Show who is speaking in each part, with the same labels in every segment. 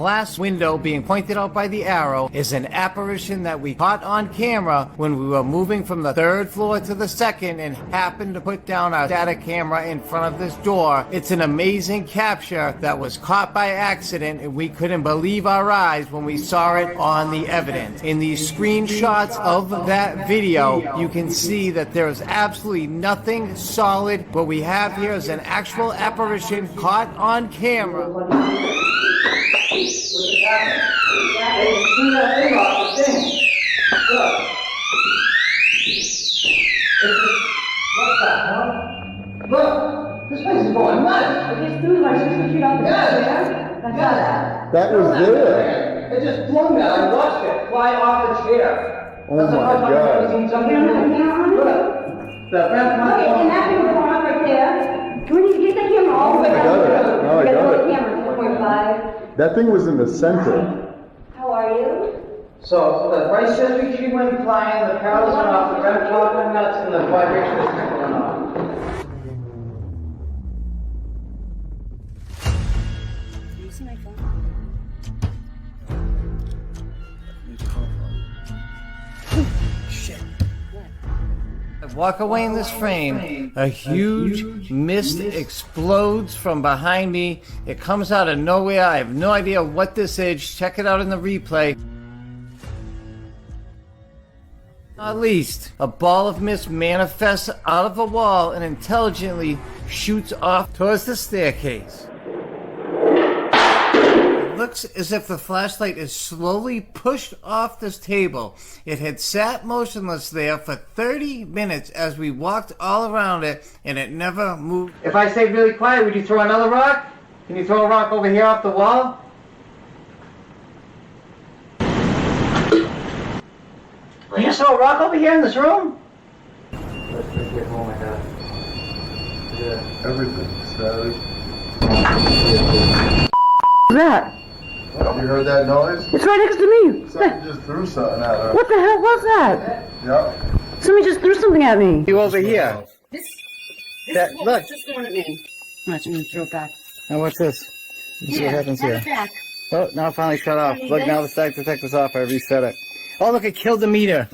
Speaker 1: glass window being pointed out by the arrow is an apparition that we caught on camera when we were moving from the 3rd floor to the 2nd and happened to put down our data camera in front of this door. It's an amazing capture that was caught by accident, and we couldn't believe our eyes when we saw it on the evidence. In these screenshots of that video, you can see that there is absolutely nothing solid. What we have here is an actual apparition caught on camera.
Speaker 2: Look, this place is going nuts.
Speaker 3: It just threw my 60 feet off the chair. I saw that.
Speaker 4: That was there.
Speaker 2: It just flung that. I watched it fly off the chair.
Speaker 4: Oh my God.
Speaker 3: Look, and that thing was on right there. Can we get the camera all the way down?
Speaker 4: I got it. No, I got it.
Speaker 3: The camera, 2.5.
Speaker 4: That thing was in the center.
Speaker 3: How are you?
Speaker 2: So the Bryce History tree went flying, the parallels went off, the Rem Pod went nuts, and the vibration detector went off.
Speaker 3: Can you see my phone?
Speaker 1: Walk away in this frame, a huge mist explodes from behind me. It comes out of nowhere. I have no idea what this is. Check it out in the replay. At least, a ball of mist manifests out of a wall and intelligently shoots off towards the staircase. It looks as if the flashlight is slowly pushed off this table. It had sat motionless there for 30 minutes as we walked all around it, and it never moved. If I stayed really quiet, would you throw another rock? Can you throw a rock over here off the wall? You just throw a rock over here in this room?
Speaker 4: Everything static.
Speaker 3: That?
Speaker 4: You heard that noise?
Speaker 3: It's right next to me.
Speaker 4: Somebody just threw something at her.
Speaker 3: What the hell was that?
Speaker 4: Yep.
Speaker 3: Somebody just threw something at me.
Speaker 1: You over here. That, look.
Speaker 3: Just throwing at me. Watch me throw it back.
Speaker 1: Now watch this. Let's see what happens here.
Speaker 3: Back.
Speaker 1: Oh, now it finally shut off. Look, now the static detector's off. I reset it. Oh, look, it killed the meter.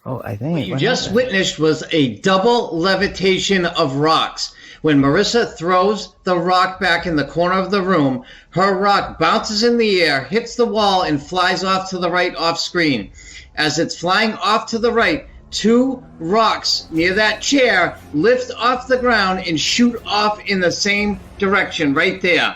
Speaker 1: Oh, I think. What you just witnessed was a double levitation of rocks. When Marissa throws the rock back in the corner of the room, her rock bounces in the air, hits the wall, and flies off to the right off screen. As it's flying off to the right, 2 rocks near that chair lift off the ground and shoot off in the same direction right there.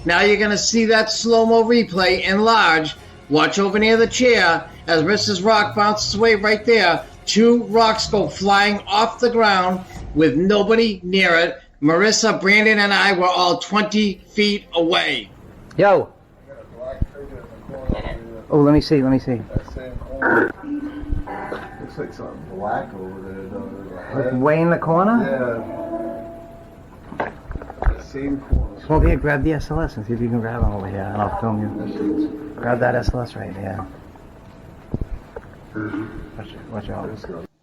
Speaker 1: Now you're going to see that slow-mo replay enlarge. Watch over near the chair as Marissa's rock bounces away right there. 2 rocks go flying off the ground with nobody near it. Marissa, Brandon, and I were all 20 feet away. Yo. Oh, let me see.
Speaker 4: That same corner. Looks like something black over there, though.
Speaker 1: Way in the corner?
Speaker 4: Yeah. The same corner.
Speaker 1: Come over here, grab the SLS and see if you can grab them over here, and I'll film you. Grab that SLS right there. Watch out.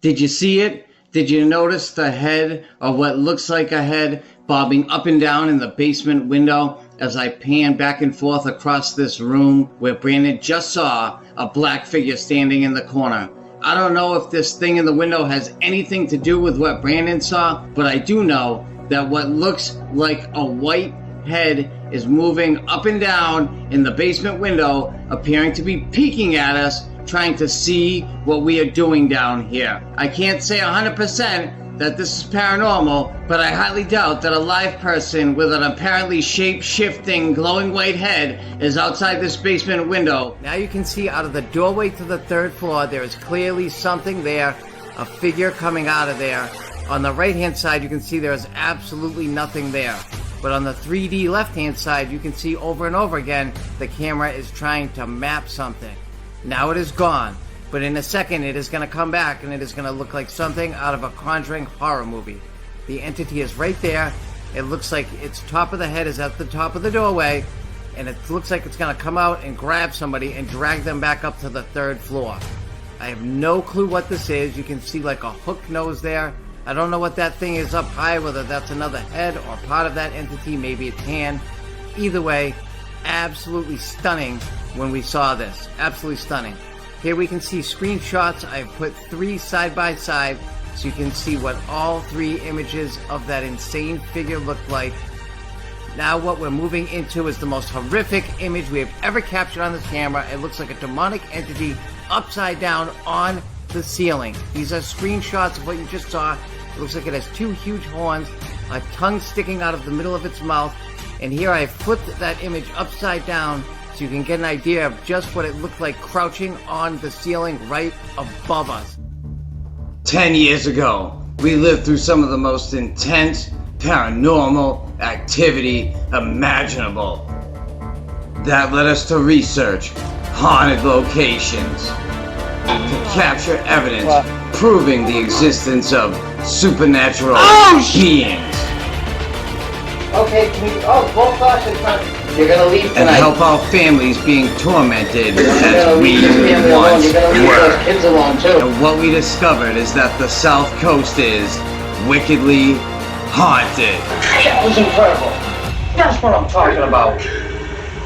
Speaker 1: Did you see it? Did you notice the head, or what looks like a head, bobbing up and down in the basement window as I pan back and forth across this room where Brandon just saw a black figure standing in the corner? I don't know if this thing in the window has anything to do with what Brandon saw, but I do know that what looks like a white head is moving up and down in the basement window, appearing to be peeking at us, trying to see what we are doing down here. I can't say 100% that this is paranormal, but I highly doubt that a live person with an apparently shape-shifting, glowing white head is outside this basement window. Now you can see out of the doorway to the 3rd floor, there is clearly something there, a figure coming out of there. On the right-hand side, you can see there is absolutely nothing there. But on the 3D left-hand side, you can see over and over again, the camera is trying to map something. Now it is gone, but in a second it is going to come back and it is going to look like something out of a Conjuring horror movie. The entity is right there. It looks like its top of the head is at the top of the doorway, and it looks like it's going to come out and grab somebody and drag them back up to the 3rd floor. I have no clue what this is. You can see like a hook nose there. I don't know what that thing is up high, whether that's another head or part of that entity, maybe it's hand. Either way, absolutely stunning when we saw this. Absolutely stunning. Here we can see screenshots. I've put 3 side by side so you can see what all 3 images of that insane figure looked like. Now what we're moving into is the most horrific image we have ever captured on this camera. It looks like a demonic entity upside down on the ceiling. These are screenshots of what you just saw. It looks like it has 2 huge horns, a tongue sticking out of the middle of its mouth. And here I flipped that image upside down so you can get an idea of just what it looked like crouching on the ceiling right above us. 10 years ago, we lived through some of the most intense paranormal activity imaginable. That led us to research haunted locations to capture evidence proving the existence of supernatural beings.
Speaker 2: Okay, can we, both classes, you're gonna leave tonight.
Speaker 1: And help our families being tormented
Speaker 2: You're
Speaker 1: as
Speaker 2: gonna
Speaker 1: we
Speaker 2: leave this family alone.
Speaker 1: once
Speaker 2: You're gonna leave
Speaker 1: were.
Speaker 2: those kids alone too.
Speaker 1: And what we discovered is that the South Coast is wickedly haunted.
Speaker 2: That was incredible. That's what I'm talking about.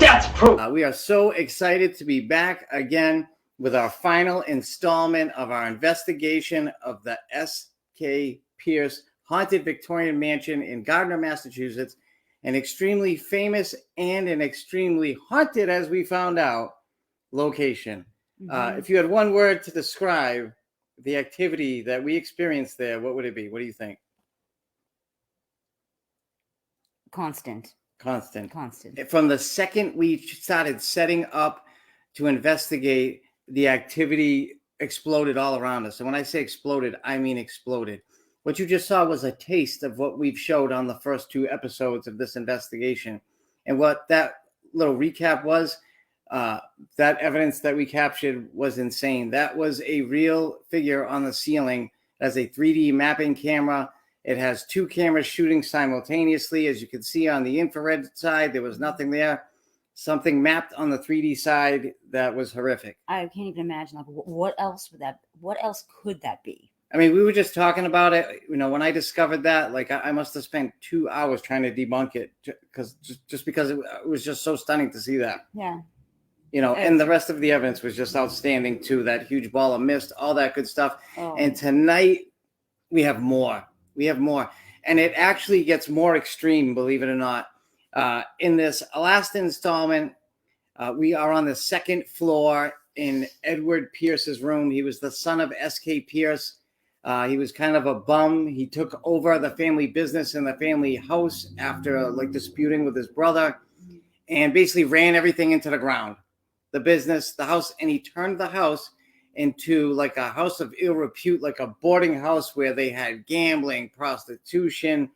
Speaker 2: That's proof.
Speaker 1: We are so excited to be back again with our final installment of our investigation of the S.K. Pierce Haunted Victorian Mansion in Gardner, Massachusetts, an extremely famous and an extremely haunted, as we found out, location. If you had one word to describe the activity that we experienced there, what would it be? What do you think?
Speaker 5: Constant.
Speaker 1: From the second we started setting up to investigate, the activity exploded all around us. And when I say exploded, I mean exploded. What you just saw was a taste of what we've showed on the first 2 episodes of this investigation. And what that little recap was, that evidence that we captured was insane. That was a real figure on the ceiling. It has a 3D mapping camera. It has 2 cameras shooting simultaneously. As you can see on the infrared side, there was nothing there. Something mapped on the 3D side that was horrific.
Speaker 5: I can't even imagine. Like, what else could that be?
Speaker 1: I mean, we were just talking about it. You know, when I discovered that, like, I must have spent 2 hours trying to debunk it because it was just so stunning to see that.
Speaker 5: Yeah.
Speaker 1: You know, and the rest of the evidence was just outstanding too. That huge ball of mist, all that good stuff.
Speaker 5: Oh.
Speaker 1: And tonight we have more. And it actually gets more extreme, believe it or not. In this last installment, we are on the 2nd floor in Edward Pierce's room. He was the son of S.K. Pierce. He was kind of a bum. He took over the family business and the family house after disputing with his brother and basically ran everything into the ground. The business, the house, and he turned the house into like a house of ill repute, like a boarding house where they had gambling, prostitution,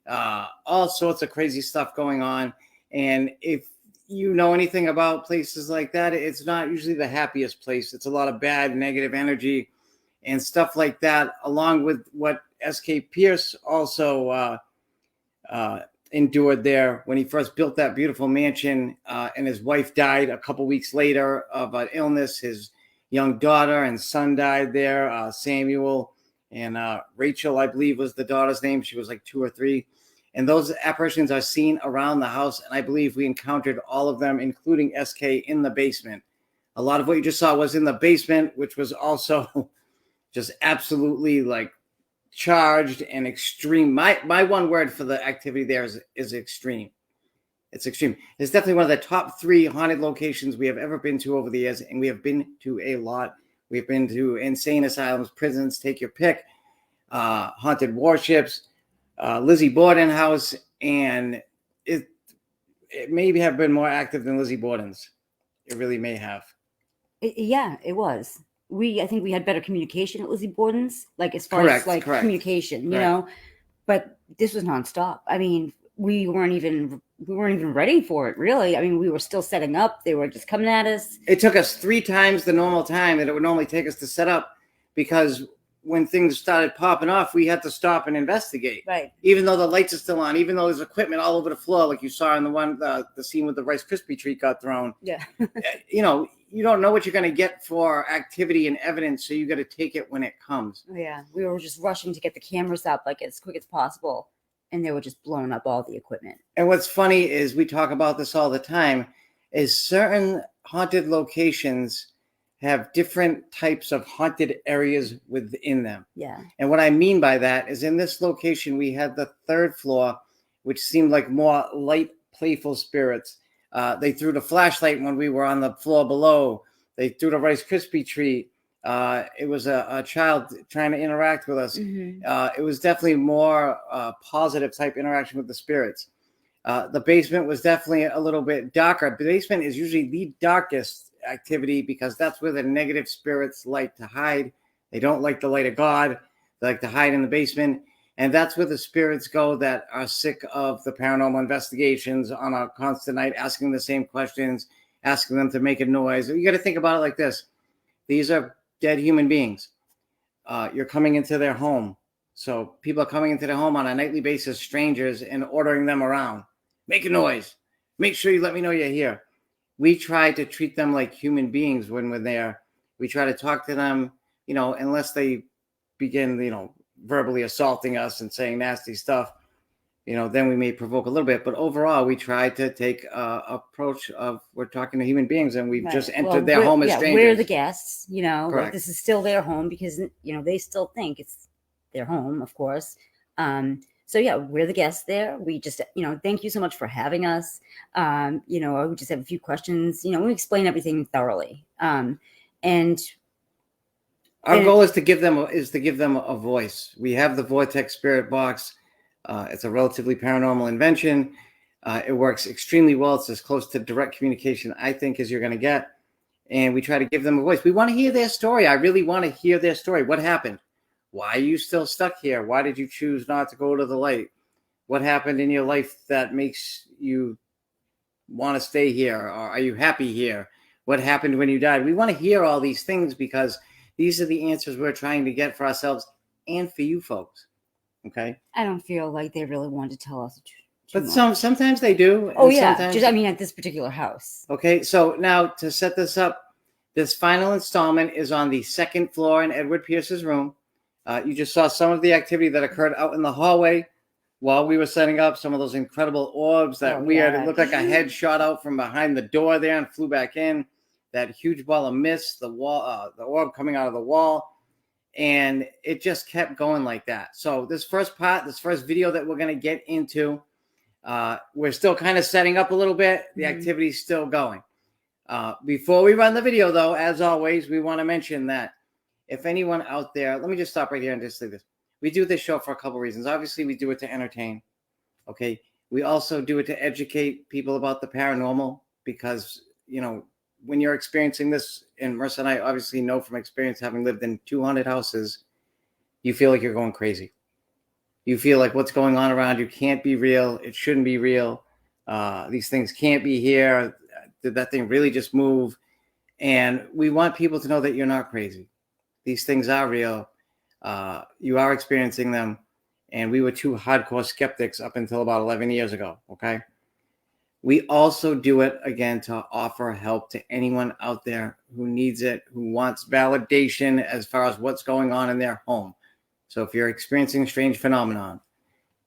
Speaker 1: all sorts of crazy stuff going on. And if you know anything about places like that, it's not usually the happiest place. It's a lot of bad, negative energy and stuff like that, along with what S.K. Pierce also endured there when he first built that beautiful mansion, and his wife died a couple weeks later of an illness. His young daughter and son died there, Samuel, and Rachel, I believe, was the daughter's name. She was like 2 or 3. And those apparitions are seen around the house, and I believe we encountered all of them, including SK, in the basement. A lot of what you just saw was in the basement, which was also just absolutely charged and extreme. My one word for the activity there is extreme. It's extreme. It's definitely one of the top 3 haunted locations we have ever been to over the years, and we have been to a lot. We've been to insane asylums, prisons, take your pick, haunted warships, Lizzie Borden house, and it may have been more active than Lizzie Borden's. It really may have.
Speaker 5: Yeah, it was. I think we had better communication at Lizzie Borden's, as far as
Speaker 1: correct.
Speaker 5: communication, you know. But this was nonstop. I mean, we weren't even ready for it, really. I mean, we were still setting up. They were just coming at us.
Speaker 1: It took us 3 times the normal time that it would normally take us to set up, because when things started popping off, we had to stop and investigate.
Speaker 5: Right.
Speaker 1: Even though the lights are still on, even though there's equipment all over the floor, like you saw in the scene with the Rice Krispie treat got thrown.
Speaker 5: Yeah.
Speaker 1: You don't know what you're going to get for activity and evidence, so you got to take it when it comes.
Speaker 5: Yeah. We were just rushing to get the cameras up as quick as possible, and they were just blowing up all the equipment.
Speaker 1: And what's funny is we talk about this all the time. is certain haunted locations have different types of haunted areas within them.
Speaker 5: Yeah.
Speaker 1: And what I mean by that is in this location, we had the third floor, which seemed like more light, playful spirits. They threw the flashlight when we were on the floor below. They threw the Rice Krispie treat. It was a child trying to interact with us. It was definitely more positive type interaction with the spirits. The basement was definitely a little bit darker. The basement is usually the darkest activity because that's where the negative spirits like to hide. They don't like the light of God. They like to hide in the basement. And that's where the spirits go that are sick of the paranormal investigations on a constant night, asking the same questions, asking them to make a noise. You got to think about it like this. These are dead human beings. You're coming into their home. So people are coming into their home on a nightly basis, strangers, and ordering them around. Make a noise. Make sure you let me know you're here. We try to treat them like human beings when we're there. We try to talk to them, unless they begin, verbally assaulting us and saying nasty stuff, then we may provoke a little bit. But overall, we try to take approach of we're talking to human beings and we've just entered their home as strangers.
Speaker 5: We're the guests,
Speaker 1: Correct.
Speaker 5: like this is still their home because, they still think it's their home, of course. So yeah, we're the guests there. We just, thank you so much for having us. We just have a few questions. We explain everything thoroughly. And
Speaker 1: our goal is to give them a voice. We have the Vortex Spirit Box. It's a relatively paranormal invention. It works extremely well. It's as close to direct communication, I think, as you're going to get. And we try to give them a voice. We want to hear their story. I really want to hear their story. What happened? Why are you still stuck here? Why did you choose not to go to the light? What happened in your life that makes you want to stay here? Or are you happy here? What happened when you died? We want to hear all these things because these are the answers we're trying to get for ourselves and for you folks. Okay?
Speaker 5: I don't feel like they really want to tell us
Speaker 1: but sometimes they do.
Speaker 5: Oh, yeah. At this particular house.
Speaker 1: Okay, so now to set this up, this final installment is on the second floor in Edward Pierce's room. You just saw some of the activity that occurred out in the hallway while we were setting up. Some of those incredible orbs that it looked like a head shot out from behind the door there and flew back in. That huge ball of mist, the orb coming out of the wall. And it just kept going like that. So this first video that we're going to get into, we're still kind of setting up a little bit. The activity's still going. Before we run the video, though, as always, we want to mention that if anyone out there, let me just stop right here and just say this. We do this show for a couple reasons. Obviously, we do it to entertain. Okay. We also do it to educate people about the paranormal because, when you're experiencing this, and Marissa and I obviously know from experience, having lived in 200 houses, you feel like you're going crazy. You feel like what's going on around you can't be real. It shouldn't be real. These things can't be here. Did that thing really just move? And we want people to know that you're not crazy. These things are real. You are experiencing them. And we were two hardcore skeptics up until about 11 years ago. Okay. We also do it, again, to offer help to anyone out there who needs it, who wants validation as far as what's going on in their home. So if you're experiencing a strange phenomenon,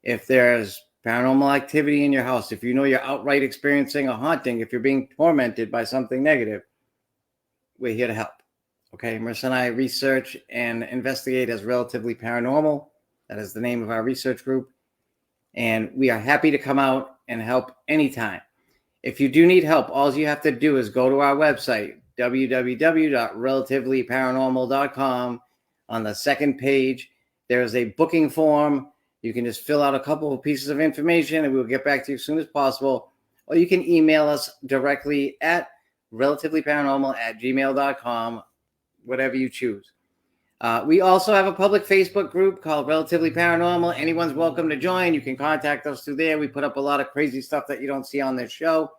Speaker 1: if there's paranormal activity in your house, if you know you're outright experiencing a haunting, if you're being tormented by something negative, we're here to help. Okay, Marissa and I research and investigate as Relatively Paranormal. That is the name of our research group. And we are happy to come out and help anytime. If you do need help, all you have to do is go to our website, www.relativelyparanormal.com. On the second page, there is a booking form. You can just fill out a couple of pieces of information and we'll get back to you as soon as possible. Or you can email us directly at relativelyparanormal@gmail.com, whatever you choose. We also have a public Facebook group called Relatively Paranormal. Anyone's welcome to join. You can contact us through there. We put up a lot of crazy stuff that you don't see on this show.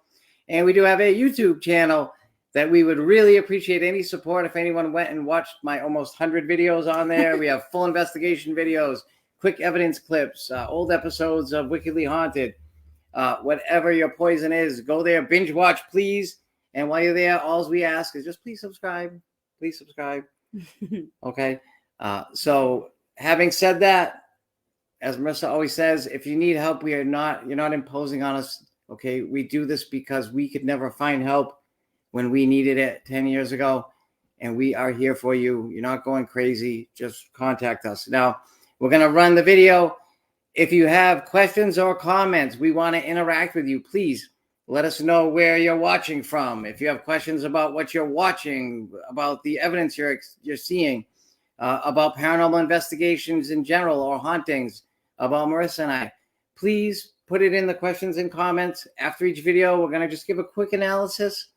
Speaker 1: And we do have a YouTube channel that we would really appreciate any support if anyone went and watched my almost 100 videos on there. We have full investigation videos, quick evidence clips, old episodes of Wickedly Haunted. Whatever your poison is, go there, binge watch, please. And while you're there, all we ask is just please subscribe. Please subscribe. Okay. So having said that, as Marissa always says, if you need help, you're not imposing on us. Okay, we do this because we could never find help when we needed it 10 years ago, and we are here for you. You're not going crazy. Just contact us. Now, we're going to run the video. If you have questions or comments, we want to interact with you. Please let us know where you're watching from. If you have questions about what you're watching, about the evidence you're seeing, about paranormal investigations in general or hauntings, about Marissa and I, please put it in the questions and comments. After each video, we're going to just give a quick analysis,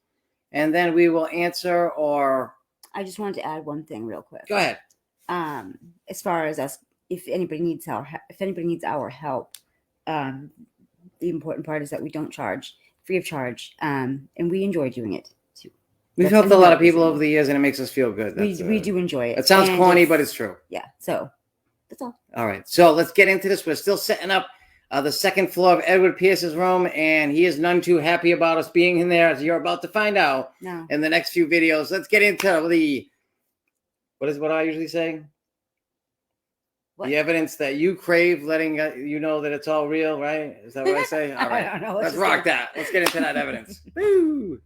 Speaker 1: and then we will answer. Or
Speaker 5: I just wanted to add one thing real quick.
Speaker 1: Go ahead.
Speaker 5: As far as us, if anybody needs our help, the important part is that we don't charge, free of charge, and we enjoy doing it too.
Speaker 1: We've helped a lot of people over the years, and it makes us feel good.
Speaker 5: We do enjoy it.
Speaker 1: It sounds corny, but it's true.
Speaker 5: Yeah. So that's all.
Speaker 1: All right. So let's get into this. We're still setting up the second floor of Edward Pierce's room, and he is none too happy about us being in there, as you're about to find out in the next few videos. Let's get into what I usually say? What? The evidence that you crave, letting you know that it's all real, right? Is that what I say? All right.
Speaker 5: I don't know.
Speaker 1: Let's rock that. Let's get into that evidence. Woo!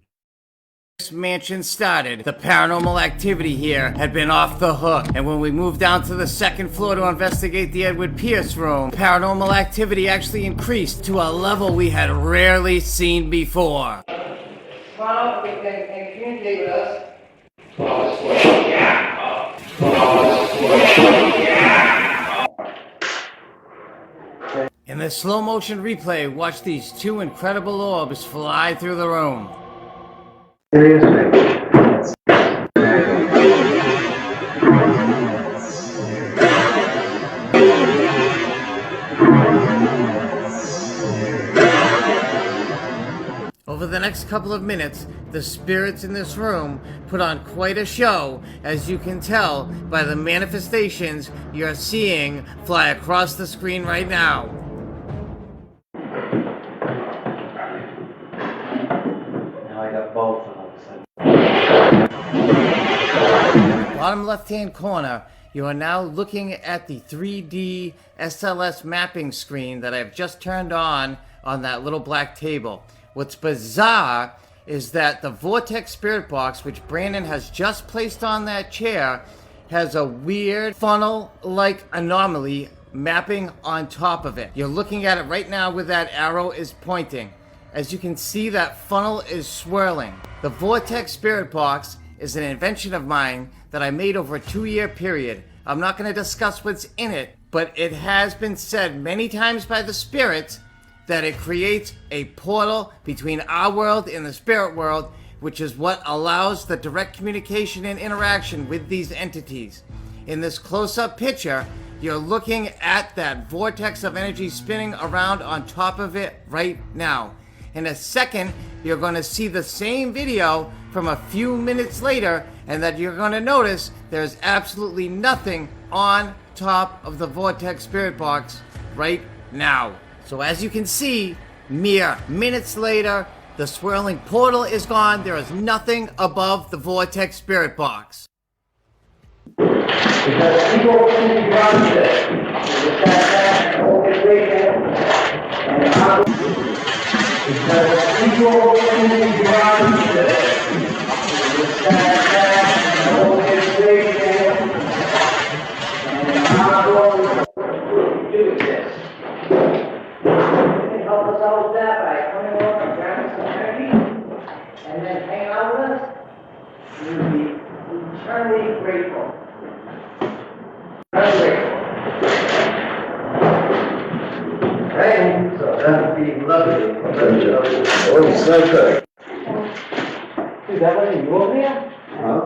Speaker 1: This mansion started, the paranormal activity here had been off the hook, and when we moved down to the second floor to investigate the Edward Pierce room, paranormal activity actually increased to a level we had rarely seen before.
Speaker 2: Come on up and communicate with us.
Speaker 1: In the slow motion replay, watch these two incredible orbs fly through the room. Over the next couple of minutes, the spirits in this room put on quite a show, as you can tell by the manifestations you're seeing fly across the screen right now.
Speaker 2: Now I got both of them.
Speaker 1: Bottom left-hand corner, you are now looking at the 3D SLS mapping screen that I've just turned on that little black table. What's bizarre is that the Vortex Spirit Box, which Brandon has just placed on that chair, has a weird funnel-like anomaly mapping on top of it. You're looking at it right now where that arrow is pointing. As you can see, that funnel is swirling. The Vortex Spirit Box is an invention of mine that I made over a 2-year period. I'm not going to discuss what's in it, but it has been said many times by the spirits that it creates a portal between our world and the spirit world, which is what allows the direct communication and interaction with these entities. In this close-up picture, you're looking at that vortex of energy spinning around on top of it right now. In a second, you're going to see the same video from a few minutes later, and that you're going to notice there's absolutely nothing on top of the Vortex Spirit Box right now. So as you can see, mere minutes later, the swirling portal is gone. There is nothing above the Vortex Spirit Box.
Speaker 2: Because people can run this. Because people can run this. Help us out with that by coming over and grabbing some energy and then hang out with us. We would be eternally grateful. Eternally grateful. Right? So that would be lovely.
Speaker 4: Oh, so good.
Speaker 2: Dude, that wasn't you over there?
Speaker 4: Huh?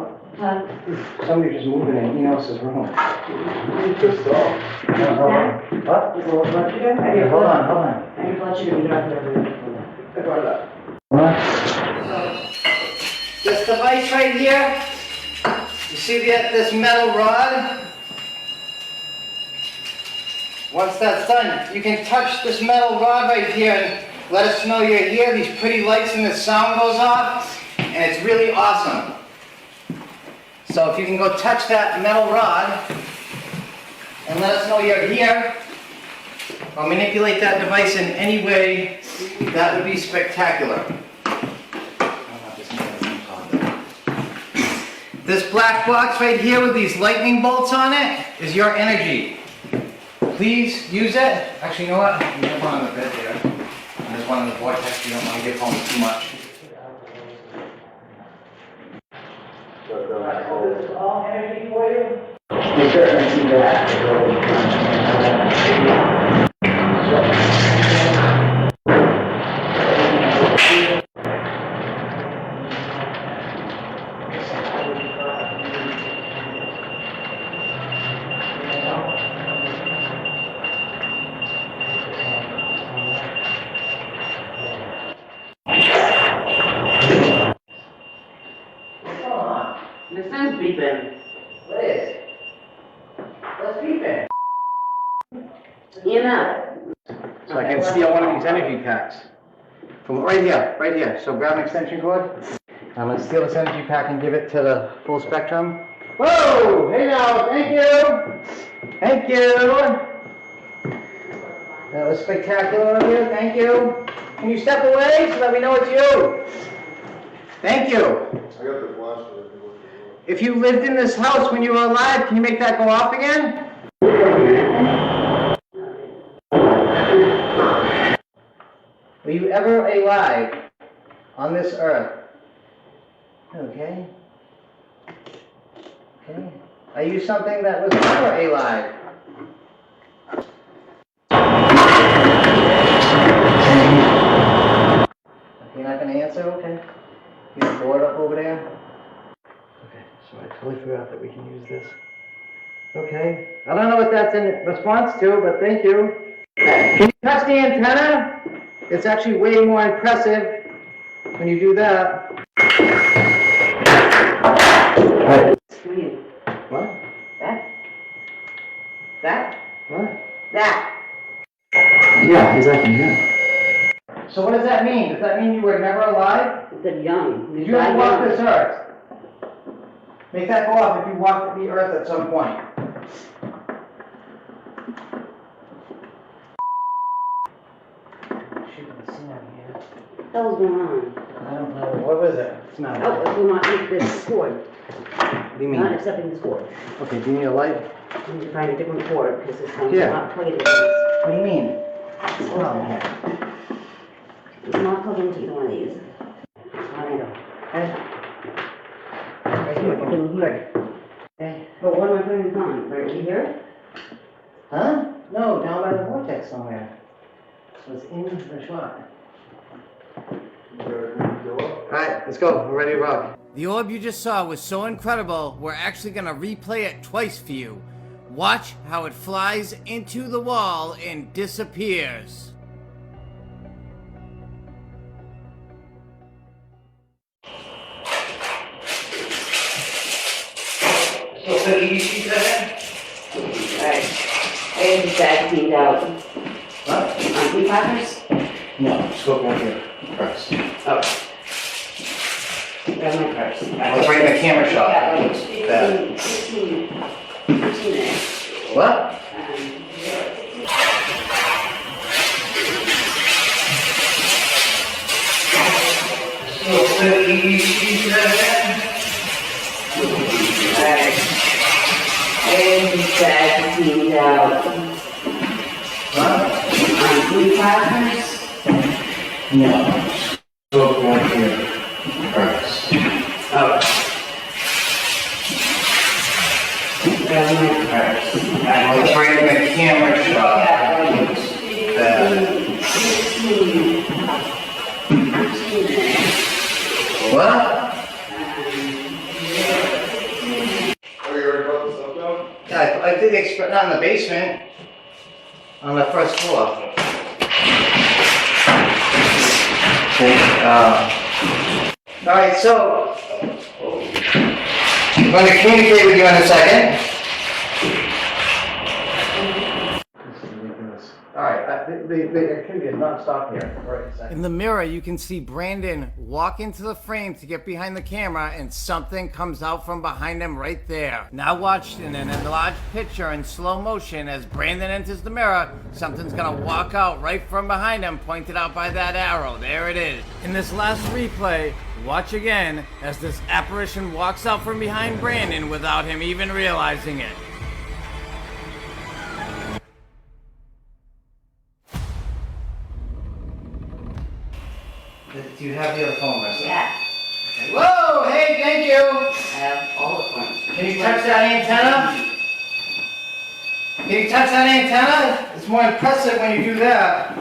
Speaker 2: Somebody just moving in Enos's room.
Speaker 4: Just saw.
Speaker 2: What? What you doing? Hey, hold on. I just want you to get up there. What?
Speaker 1: This device right here, you see this metal rod? Once that's done, you can touch this metal rod right here and let us know you're here. These pretty lights and the sound goes off, and it's really awesome. So if you can go touch that metal rod and let us know you're here, or manipulate that device in any way, that would be spectacular. This black box right here with these lightning bolts on it is your energy. Please use it. Actually, you know what? There's one on the bed there. And there's one in the vortex. You don't want to get home too much.
Speaker 2: This is all energy for you? You certainly see that. The sun's beeping. What is? What's beeping?
Speaker 1: So I can steal one of these energy packs. From right here. So grab an extension cord. I'm gonna steal this energy pack and give it to the full spectrum. Whoa! Hey now, thank you! Thank you! That was spectacular of you, thank you. Can you step away so that we know it's you? Thank you.
Speaker 4: I got the flashlight.
Speaker 1: If you lived in this house when you were alive, can you make that go off again? Were you ever alive on this earth? Okay. Okay. Are you something that was never alive? You're not going to answer? Okay. You have a board up over there? Okay, so I totally forgot that we can use this. Okay. I don't know what that's in response to, but thank you. Can you touch the antenna? It's actually way more impressive when you do that. What?
Speaker 2: That?
Speaker 1: What?
Speaker 2: That.
Speaker 1: Yeah, exactly, yeah. So what does that mean? Does that mean you were never alive?
Speaker 2: It's a young.
Speaker 1: Did you ever walk this earth? Make that go off if you walked the earth at some point.
Speaker 2: What the hell's going on?
Speaker 1: I don't know. What was it? It's not.
Speaker 2: Oh, it will not take this cord.
Speaker 1: What do you mean?
Speaker 2: Not accepting this cord.
Speaker 1: Okay, do you need a light?
Speaker 2: I need to find a different cord because this one's
Speaker 1: Here.
Speaker 2: not plugged in.
Speaker 1: What do you mean?
Speaker 2: Oh, it's not plugged into either one of these. I know.
Speaker 1: Right here.
Speaker 2: In here.
Speaker 1: Okay.
Speaker 2: But what am I putting this on? Right here?
Speaker 1: Huh? No, down by the vortex somewhere. It was in the shot. Alright, let's go. We're ready to rock. The orb you just saw was so incredible, we're actually going to replay it twice for you. Watch how it flies into the wall and disappears. So, EDC
Speaker 2: Alright. I have to tag these out.
Speaker 1: What?
Speaker 2: Three partners?
Speaker 1: No, just go over here first.
Speaker 2: Oh. Grab my purse.
Speaker 1: Let's right in the camera shot.
Speaker 2: Yeah,
Speaker 1: Looks
Speaker 2: 15
Speaker 1: bad.
Speaker 2: 15 minutes.
Speaker 1: What? So, EDC
Speaker 2: Alright. And tag these out.
Speaker 1: What?
Speaker 2: Three partners?
Speaker 1: No. Go over here first.
Speaker 2: Oh. Grab my purse.
Speaker 1: Let's right in the camera shot. Looks bad.
Speaker 2: 15 minutes.
Speaker 1: What?
Speaker 4: Oh, you already brought this up now?
Speaker 1: Yeah, I did expect, not in the basement. On the first floor. Okay, alright, so I'm going to communicate with you in a second. This is ridiculous. Alright,
Speaker 2: the activity is not stopping here. Right.
Speaker 1: In the mirror, you can see Brandon walk into the frame to get behind the camera, and something comes out from behind him right there. Now watch in an enlarged picture in slow motion as Brandon enters the mirror, something's gonna walk out right from behind him, pointed out by that arrow. There it is. In this last replay, watch again as this apparition walks out from behind Brandon without him even realizing it. Do you have your phone, Marissa?
Speaker 5: Yeah,
Speaker 1: Okay. Whoa! Hey, thank you!
Speaker 5: I have all the points.
Speaker 1: Can you touch that antenna? Can you touch that antenna? It's more impressive when you do that.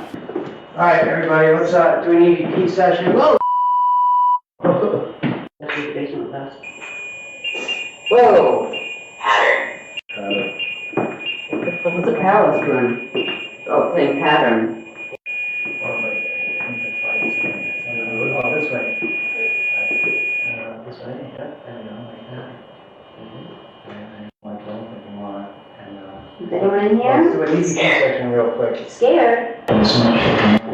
Speaker 2: All right, everybody, let's do an EVP session. Whoa! That's the basement last. Whoa! Pattern.
Speaker 5: What's the palace doing? Oh, playing pattern.
Speaker 2: Oh, wait. I think that's right. This way. This way. This way. Yeah. There we go. Like that. And like that if you want.
Speaker 3: Is anyone in
Speaker 2: Let's do
Speaker 3: here?
Speaker 2: an EVP session real quick.
Speaker 3: Scared? Are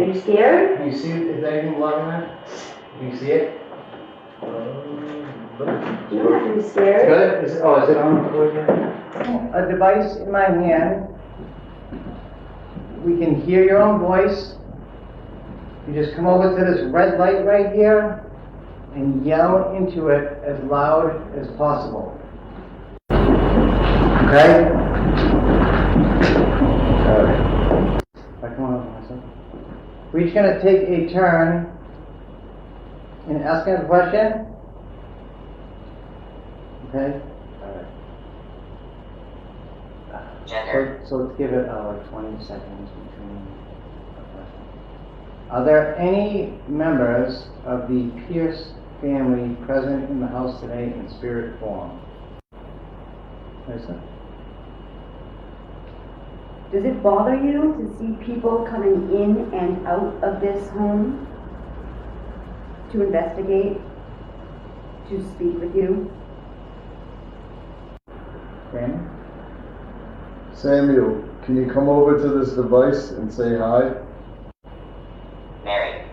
Speaker 3: you scared?
Speaker 2: Can you see? Is there anything blocking that? Can you see it?
Speaker 3: You don't have to be scared.
Speaker 2: Good. Is it on? A device in my hand. We can hear your own voice. You just come over to this red light right here and yell into it as loud as possible. Okay? Alright. Come on, Melissa. We're each going to take a turn in asking a question. Okay? Alright. So let's give it like 20 seconds between a question. Are there any members of the Pierce family present in the house today in spirit form? Lisa?
Speaker 3: Does it bother you to see people coming in and out of this home to investigate, to speak with you?
Speaker 2: Brandon?
Speaker 4: Samuel, can you come over to this device and say hi?
Speaker 6: Mary.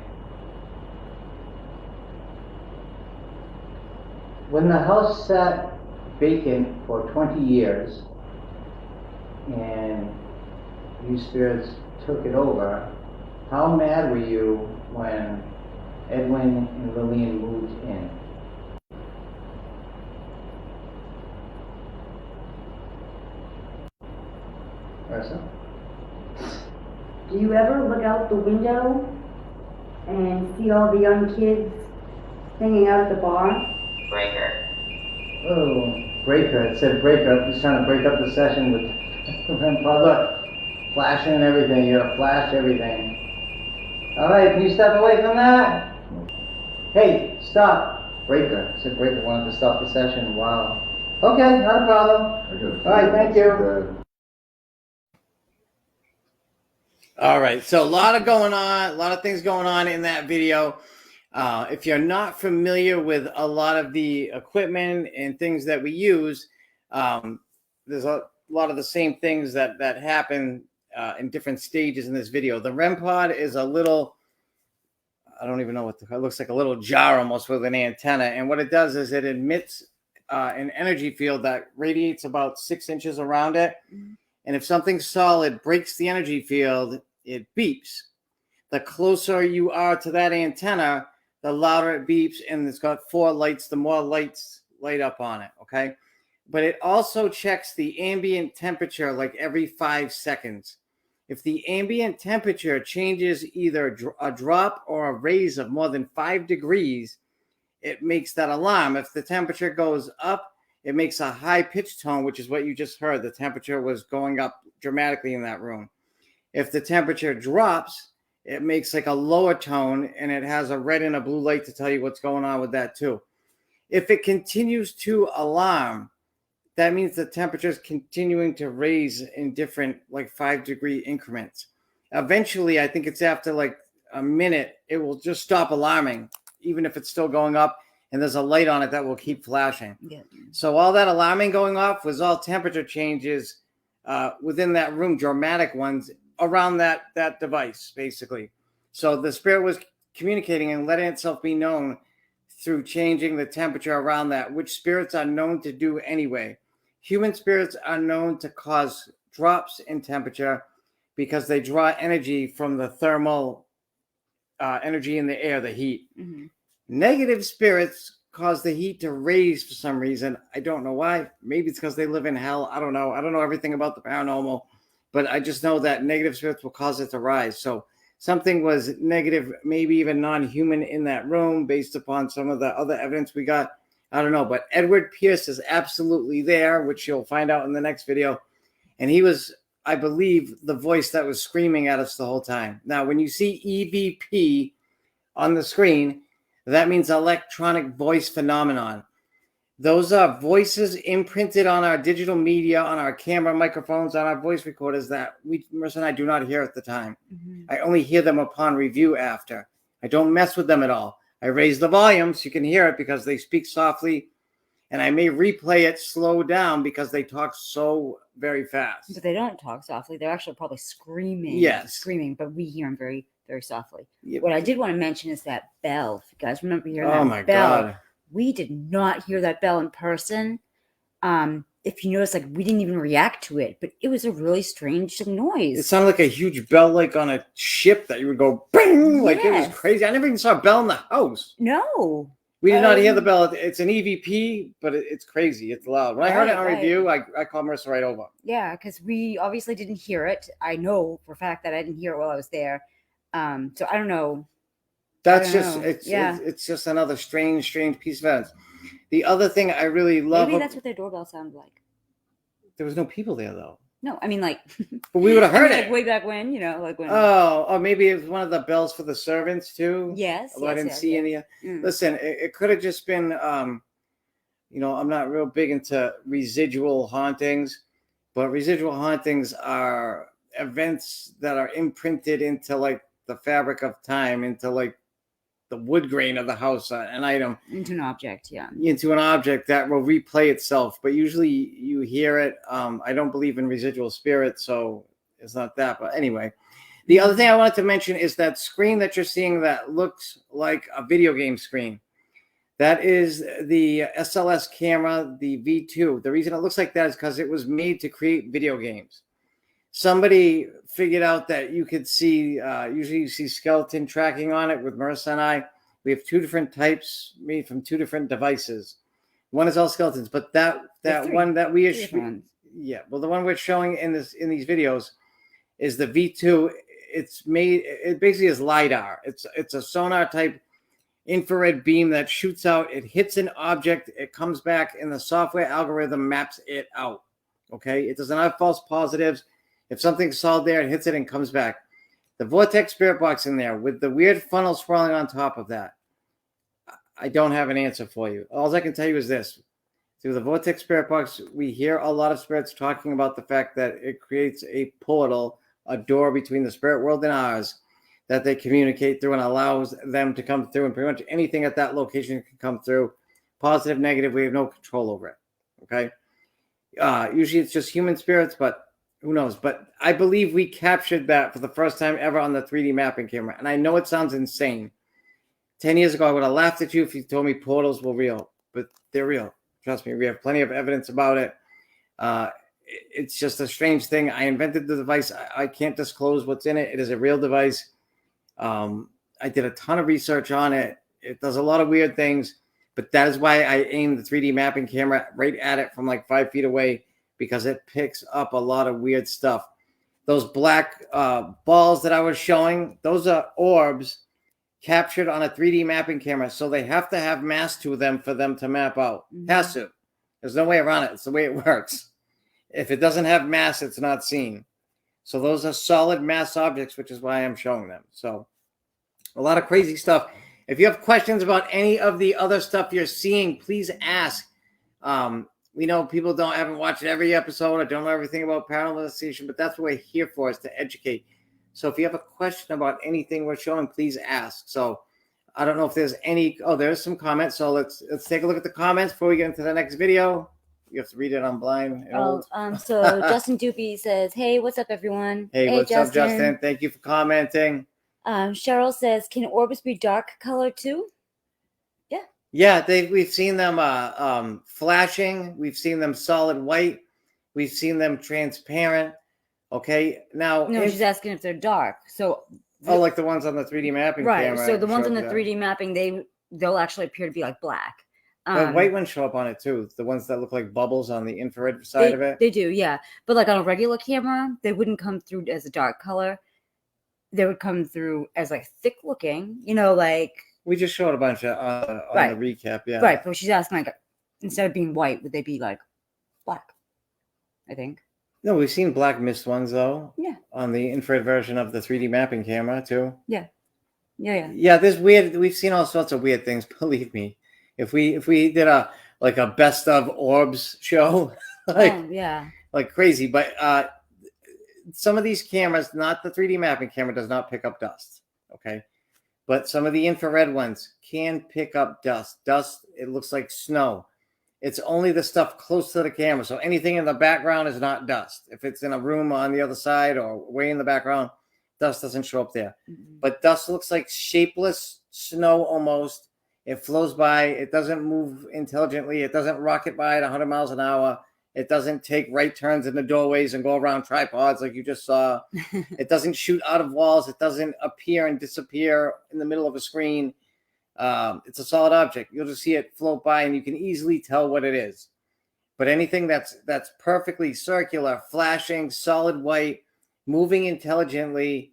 Speaker 2: When the house sat vacant for 20 years and you spirits took it over, how mad were you when Edwin and Lillian moved in? Marissa?
Speaker 3: Do you ever look out the window and see all the young kids hanging out at the bar?
Speaker 6: Breaker.
Speaker 2: Oh, breaker. It said breaker. He's trying to break up the session with Rem Pod. Look, flashing and everything. You gotta flash everything. Alright, can you step away from that? Hey, stop. Breaker. It said breaker wanted to stop the session. Wow. Okay, not a problem. Alright, thank you.
Speaker 1: All right, so a lot of things going on in that video. If you're not familiar with a lot of the equipment and things that we use, there's a lot of the same things that happen in different stages in this video. The Rem Pod is a little, I don't even know what it looks like, a little jar almost with an antenna. And what it does is it emits an energy field that radiates about 6 inches around it. And if something solid breaks the energy field, it beeps. The closer you are to that antenna, the louder it beeps, and it's got 4 lights. The more lights light up on it, okay? But it also checks the ambient temperature like every 5 seconds. If the ambient temperature changes either a drop or a raise of more than 5 degrees, it makes that alarm. If the temperature goes up, it makes a high-pitched tone, which is what you just heard. The temperature was going up dramatically in that room. If the temperature drops, it makes like a lower tone, and it has a red and a blue light to tell you what's going on with that too. If it continues to alarm, that means the temperature is continuing to raise in different like 5-degree increments. Eventually, I think it's after like a minute, it will just stop alarming, even if it's still going up, and there's a light on it that will keep flashing.
Speaker 5: Yeah.
Speaker 1: So all that alarming going off was all temperature changes within that room, dramatic ones, around that device, basically. So the spirit was communicating and letting itself be known through changing the temperature around that, which spirits are known to do anyway. Human spirits are known to cause drops in temperature because they draw energy from the thermal energy in the air, the heat.
Speaker 5: Mm-hmm.
Speaker 1: Negative spirits cause the heat to raise for some reason. I don't know why. Maybe it's because they live in hell. I don't know. I don't know everything about the paranormal, but I just know that negative spirits will cause it to rise. So something was negative, maybe even non-human in that room based upon some of the other evidence we got. I don't know, but Edward Pierce is absolutely there, which you'll find out in the next video. And he was, I believe, the voice that was screaming at us the whole time. Now, when you see EVP on the screen, that means electronic voice phenomenon. Those are voices imprinted on our digital media, on our camera microphones, on our voice recorders that Marissa and I do not hear at the time.
Speaker 5: Mm-hmm.
Speaker 1: I only hear them upon review after. I don't mess with them at all. I raise the volume so you can hear it because they speak softly, and I may replay it slow down because they talk so very fast.
Speaker 5: But they don't talk softly. They're actually probably screaming.
Speaker 1: Yes.
Speaker 5: Screaming, but we hear them very, very softly.
Speaker 1: Yep.
Speaker 5: What I did want to mention is that bell. If you guys remember hearing that
Speaker 1: Oh my
Speaker 5: bell.
Speaker 1: God.
Speaker 5: We did not hear that bell in person. If you notice, like, we didn't even react to it, but it was a really strange noise.
Speaker 1: It sounded like a huge bell, like on a ship that you would go bing, like it was
Speaker 5: Yes.
Speaker 1: crazy. I never even saw a bell in the house.
Speaker 5: No.
Speaker 1: We did not hear the bell. It's an EVP, but it's crazy. It's loud. When I heard it on
Speaker 5: Right.
Speaker 1: review, I called Marissa right over.
Speaker 5: Yeah, because we obviously didn't hear it. I know for a fact that I didn't hear it while I was there. So I don't know.
Speaker 1: That's
Speaker 5: I don't
Speaker 1: just
Speaker 5: know.
Speaker 1: it's just another strange piece of evidence. The other thing I really love.
Speaker 5: Maybe that's what their doorbell sounded like.
Speaker 1: There was no people there though.
Speaker 5: No, I mean like.
Speaker 1: But we would have heard
Speaker 5: like
Speaker 1: it.
Speaker 5: way back when, like when.
Speaker 1: Oh, maybe it was one of the bells for the servants too.
Speaker 5: Yes.
Speaker 1: Although I didn't see any.
Speaker 5: Mm.
Speaker 1: Listen, it could have just been. I'm not real big into residual hauntings, but residual hauntings are events that are imprinted into like the fabric of time, into like the wood grain of the house, an item.
Speaker 5: Into an object, yeah.
Speaker 1: Into an object that will replay itself. But usually you hear it. I don't believe in residual spirits, so it's not that. But anyway, the other thing I wanted to mention is that screen that you're seeing that looks like a video game screen. That is the SLS camera, the V2. The reason it looks like that is because it was made to create video games. Somebody figured out that you could see, usually you see skeleton tracking on it with Marissa and I. We have two different types made from two different devices. One is all skeletons, but that one that we are, the one we're showing in these videos is the V2. It basically is LiDAR. It's a sonar type infrared beam that shoots out. It hits an object. It comes back, and the software algorithm maps it out. Okay, it doesn't have false positives. If something's solid there, it hits it and comes back. The Vortex Spirit Box in there with the weird funnel swirling on top of that. I don't have an answer for you. All I can tell you is this. Through the Vortex Spirit Box, we hear a lot of spirits talking about the fact that it creates a portal, a door between the spirit world and ours that they communicate through and allows them to come through. And pretty much anything at that location can come through. Positive, negative, we have no control over it. Okay? Usually it's just human spirits, but who knows? But I believe we captured that for the first time ever on the 3D mapping camera. And I know it sounds insane. 10 years ago, I would have laughed at you if you told me portals were real. But they're real. Trust me, we have plenty of evidence about it. It's just a strange thing. I invented the device. I can't disclose what's in it. It is a real device. I did a ton of research on it. It does a lot of weird things. But that is why I aimed the 3D mapping camera right at it from like 5 feet away, because it picks up a lot of weird stuff. Those black balls that I was showing, those are orbs captured on a 3D mapping camera. So they have to have mass to them for them to map out. Has to. There's no way around it. It's the way it works. If it doesn't have mass, it's not seen. So those are solid mass objects, which is why I'm showing them. So a lot of crazy stuff. If you have questions about any of the other stuff you're seeing, please ask. We know people haven't watched every episode or don't know everything about paranormal investigation, but that's what we're here for, is to educate. So if you have a question about anything we're showing, please ask. So I don't know if there's any. Oh, there's some comments. So let's take a look at the comments before we get into the next video. You have to read it on blind and
Speaker 5: Oh,
Speaker 1: old.
Speaker 5: so Justin Doopy says, "Hey, what's up, everyone?
Speaker 1: Hey, what's up, Justin? Thank you for commenting.
Speaker 5: Cheryl says, "Can orbs be dark color too?" Yeah.
Speaker 1: Yeah, we've seen them flashing. We've seen them solid white. We've seen them transparent. Okay, now
Speaker 5: No, she's asking if they're dark. So,
Speaker 1: like the ones on the 3D mapping camera.
Speaker 5: Right. So the ones on the 3D mapping, they'll actually appear to be like black.
Speaker 1: The white ones show up on it too. The ones that look like bubbles on the infrared side of it.
Speaker 5: They do, yeah. But like on a regular camera, they wouldn't come through as a dark color. They would come through as like thick looking, like.
Speaker 1: We just showed a bunch of on the recap, yeah.
Speaker 5: Right, but she's asking like, instead of being white, would they be like black? I think.
Speaker 1: No, we've seen black mist ones though.
Speaker 5: Yeah.
Speaker 1: On the infrared version of the 3D mapping camera too.
Speaker 5: Yeah.
Speaker 1: Yeah, there's weird. We've seen all sorts of weird things. Believe me. If we did a best of orbs show, like crazy. But some of these cameras, not the 3D mapping camera, does not pick up dust. Okay, but some of the infrared ones can pick up dust. Dust, it looks like snow. It's only the stuff close to the camera. So anything in the background is not dust. If it's in a room on the other side or way in the background, dust doesn't show up there. Mm-hmm. But dust looks like shapeless snow almost. It flows by. It doesn't move intelligently. It doesn't rocket by at 100 miles an hour. It doesn't take right turns in the doorways and go around tripods like you just saw. It doesn't shoot out of walls. It doesn't appear and disappear in the middle of a screen. It's a solid object. You'll just see it float by and you can easily tell what it is. But anything that's perfectly circular, flashing, solid white, moving intelligently,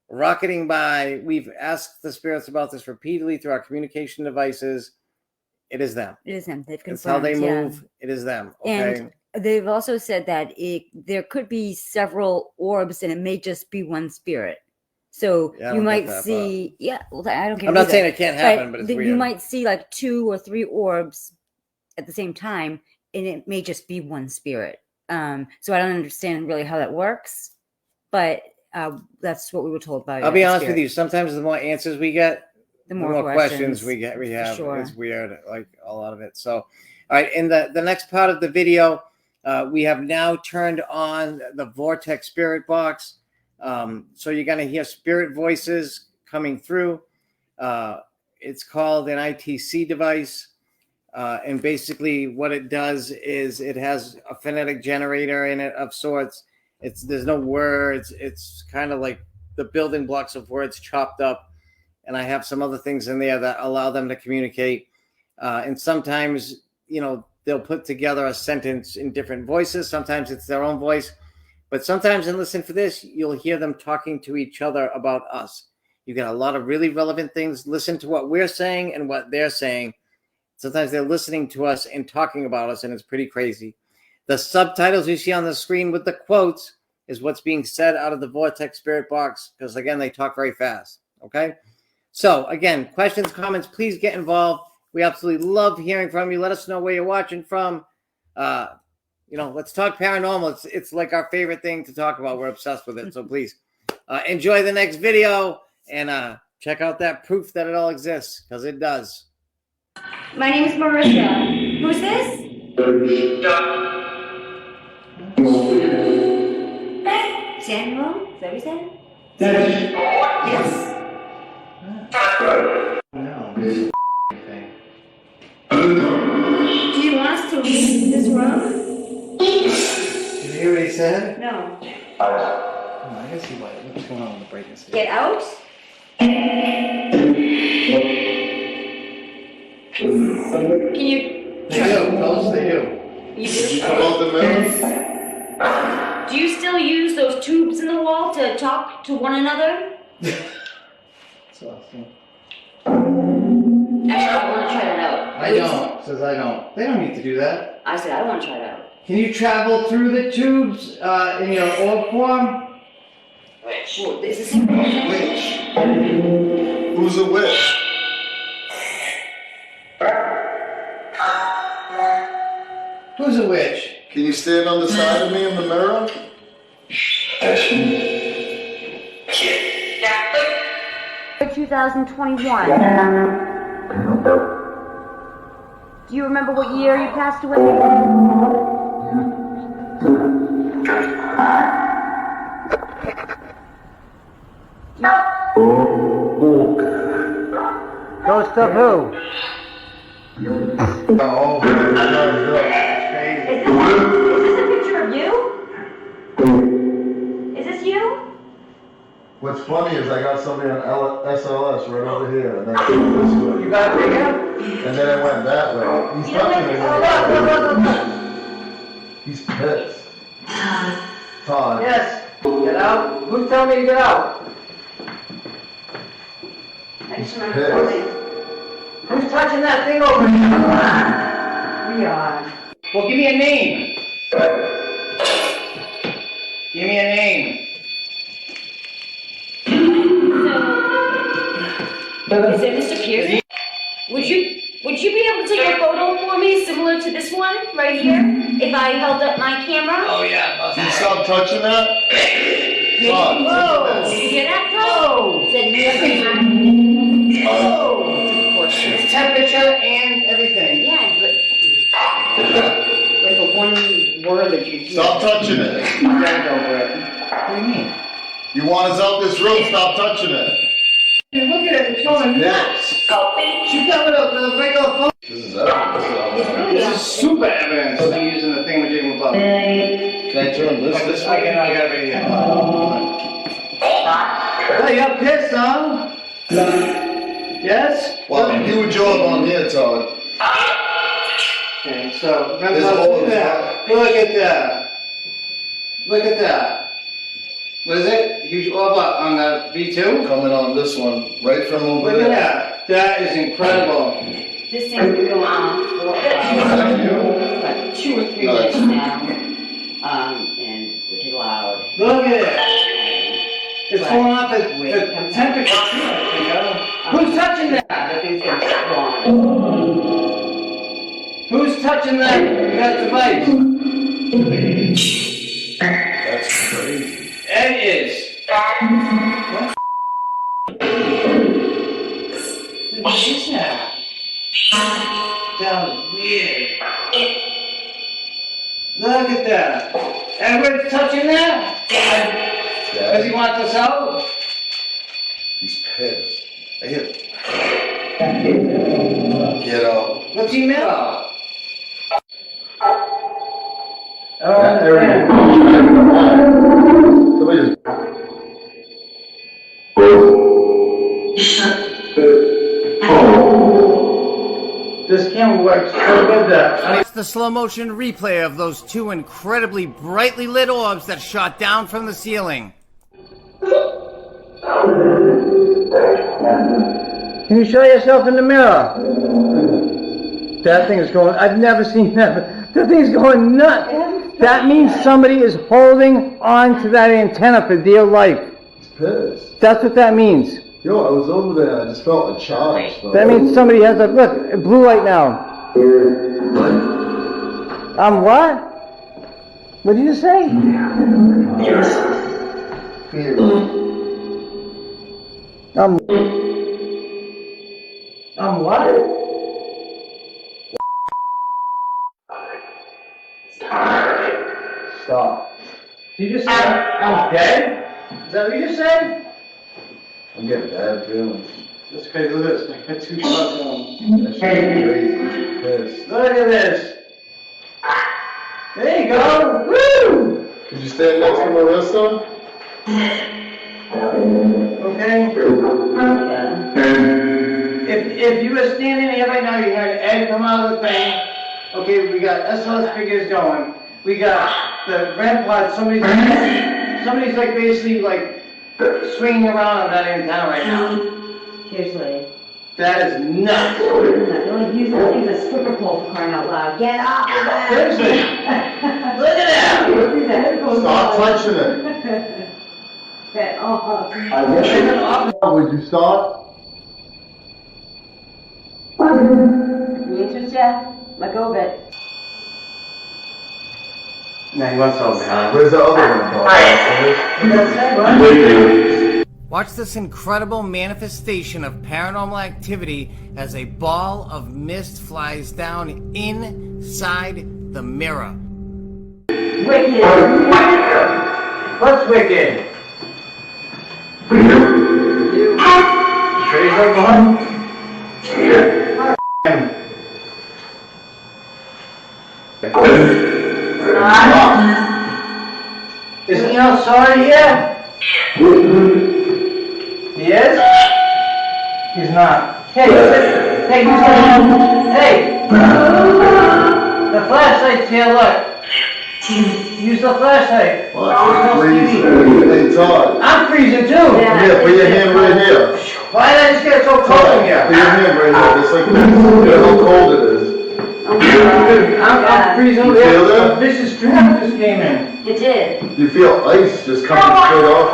Speaker 1: rocketing by, we've asked the spirits about this repeatedly through our communication devices. It is them.
Speaker 5: It is them. They've confirmed.
Speaker 1: It's how they move. Yeah. It is them. Okay?
Speaker 5: And they've also said that there could be several orbs and it may just be one spirit. So you might see, well, I don't care.
Speaker 1: I'm not saying it can't happen, but it's weird.
Speaker 5: You might see like 2 or 3 orbs at the same time, and it may just be one spirit. So I don't understand really how that works, but that's what we were told by.
Speaker 1: I'll be honest with you. Sometimes the more answers we get, the more questions we have.
Speaker 5: Sure.
Speaker 1: It's weird, like a lot of it. So, all right. In the next part of the video, we have now turned on the Vortex Spirit Box. So you're going to hear spirit voices coming through. It's called an ITC device. And basically what it does is it has a phonetic generator in it of sorts. There's no words. It's kind of like the building blocks of words chopped up. And I have some other things in there that allow them to communicate. And sometimes, they'll put together a sentence in different voices. Sometimes it's their own voice. But sometimes, and listen for this, you'll hear them talking to each other about us. You get a lot of really relevant things. Listen to what we're saying and what they're saying. Sometimes they're listening to us and talking about us, and it's pretty crazy. The subtitles you see on the screen with the quotes is what's being said out of the Vortex Spirit Box, because, again, they talk very fast, okay? So, again, questions, comments, please get involved. We absolutely love hearing from you. Let us know where you're watching from. Let's talk paranormal. It's like our favorite thing to talk about. We're obsessed with it. So please enjoy the next video and check out that proof that it all exists, because it does.
Speaker 3: My name is Marissa. Who's this? Samuel? Is that what you said? Yes.
Speaker 2: No.
Speaker 3: Do you want us to leave this room?
Speaker 2: Did you hear what he said?
Speaker 3: No.
Speaker 2: I can see what's going on with the brightness here.
Speaker 3: Get out? Can you...
Speaker 2: They do. Those they do.
Speaker 3: You do?
Speaker 4: How about the mirror?
Speaker 3: Do you still use those tubes in the wall to talk to one another?
Speaker 2: That's awesome.
Speaker 3: Actually, I want to try that out.
Speaker 2: I don't. Says I don't. They don't need to do that.
Speaker 3: I said I want to try that out.
Speaker 2: Can you travel through the tubes in your orb form?
Speaker 4: Which?
Speaker 3: Well, is this important?
Speaker 4: Which? Who's a witch?
Speaker 2: Who's a witch?
Speaker 4: Can you stand on the side of me in the mirror?
Speaker 3: 2021. Do you remember what year you passed away?
Speaker 2: Ghost of who?
Speaker 4: Oh,
Speaker 3: Is this a picture of you? Is this you?
Speaker 4: what's funny is I got somebody on SLS right over here, and that's this way.
Speaker 2: You got a figure?
Speaker 4: And then I went that way. He's
Speaker 3: You don't
Speaker 4: touching
Speaker 3: like
Speaker 4: me.
Speaker 3: this?
Speaker 4: He's pissed. Todd.
Speaker 2: Yes. Get out. Who's telling me to get out?
Speaker 3: I just remember
Speaker 4: Yes.
Speaker 3: something.
Speaker 2: Who's touching that thing over here?
Speaker 3: We are.
Speaker 2: Well, give me a name. Give me a name.
Speaker 6: Is it Mr. Pierce? Would you be able to take a photo for me similar to this one right here if I held up my camera?
Speaker 2: Oh, yeah.
Speaker 4: Can you stop touching that? Todd.
Speaker 6: Whoa! Did you hear that? Whoa! Said
Speaker 2: It's temperature and everything.
Speaker 6: Yeah, but like the one word that you hear.
Speaker 4: Stop touching it.
Speaker 2: Get over it. What do you mean?
Speaker 4: You want us out this room, stop touching it.
Speaker 2: Dude, look at it. It's showing nuts. She's got with a regular phone.
Speaker 4: This is evidence.
Speaker 2: This is super evidence of you using the thing with Jiggle Club.
Speaker 4: Can I turn this
Speaker 2: I got it right here. Oh, you're pissed, huh? Yes?
Speaker 4: Well, you job on here, Todd.
Speaker 2: Okay, so, Rem
Speaker 4: There's
Speaker 2: Pod,
Speaker 4: all
Speaker 2: look
Speaker 4: of
Speaker 2: at that. Look at that. Look at that. What is it? Huge orb on the V2?
Speaker 4: Coming on this one, right from over
Speaker 2: Look at
Speaker 4: there.
Speaker 2: that. That is incredible.
Speaker 5: This thing's been going on for like 2 or 3
Speaker 4: Nice.
Speaker 5: days now, and which is loud.
Speaker 2: Look at it. It's
Speaker 5: But
Speaker 2: going up the
Speaker 5: wait,
Speaker 2: temperature too, I think, huh? Who's touching that?
Speaker 5: The thing's getting strong.
Speaker 2: Who's touching that device?
Speaker 4: That's crazy.
Speaker 2: Ed is. What is that? Sounds weird. Look at that. Edward's touching that? Does he want this out?
Speaker 4: He's pissed. I hear. Get out.
Speaker 2: What's he mad about?
Speaker 4: Somebody just.
Speaker 2: This camera works so good that
Speaker 1: It's the slow motion replay of those 2 incredibly brightly lit orbs that shot down from the ceiling.
Speaker 2: Can you show yourself in the mirror? That thing is going, I've never seen that. That thing's going nuts. That means somebody is holding on to that antenna for dear life.
Speaker 4: He's pissed.
Speaker 2: That's what that means.
Speaker 4: Yo, I was over there. I just felt a charge. Though.
Speaker 2: That means somebody has a, look, blue light now. What? What did you say?
Speaker 4: Fear.
Speaker 2: What?
Speaker 4: Stop.
Speaker 2: Did you just say I'm dead? Is that what you just said?
Speaker 4: I'm getting bad feelings.
Speaker 2: That's crazy. Look at this. I got 2 shots on.
Speaker 4: That shit's crazy. He's pissed.
Speaker 2: Look at this. There you go. Woo!
Speaker 4: Could you stand next to Marissa?
Speaker 2: Okay. If you were standing here right now, you heard Ed come out of the thing. Okay, we got SLS figures going. We got the Rem Pod. Somebody's like basically like swinging around on that antenna right now.
Speaker 3: Seriously.
Speaker 2: That is nuts.
Speaker 3: They're like using the thing as a stripper pole for crying out loud. Get off of that!
Speaker 2: Seriously. Look at that.
Speaker 4: Stop touching it.
Speaker 3: Get off.
Speaker 4: Would you stop?
Speaker 3: The answer's yes. Let go of it.
Speaker 2: Nah, he wants over.
Speaker 4: Where's the other one? Bob?
Speaker 1: Watch this incredible manifestation of paranormal activity as a ball of mist flies down inside the mirror.
Speaker 2: Wicked! What's wicked? You. Sure he's right behind? Isn't he all sorry yet? He is? He's not. Hey, hey, you said, hey! The flashlight's here, look. Use the flashlight.
Speaker 4: What? Hey, Todd.
Speaker 2: I'm freezing too.
Speaker 4: Yeah, put your hand right here.
Speaker 2: Why did I just get so cold in here?
Speaker 4: Put your hand right here, just like this. You know how cold it is.
Speaker 2: I'm freezing over
Speaker 4: You feel
Speaker 2: here.
Speaker 4: that?
Speaker 2: A vicious dream just came in.
Speaker 6: It did.
Speaker 4: You feel ice just coming straight off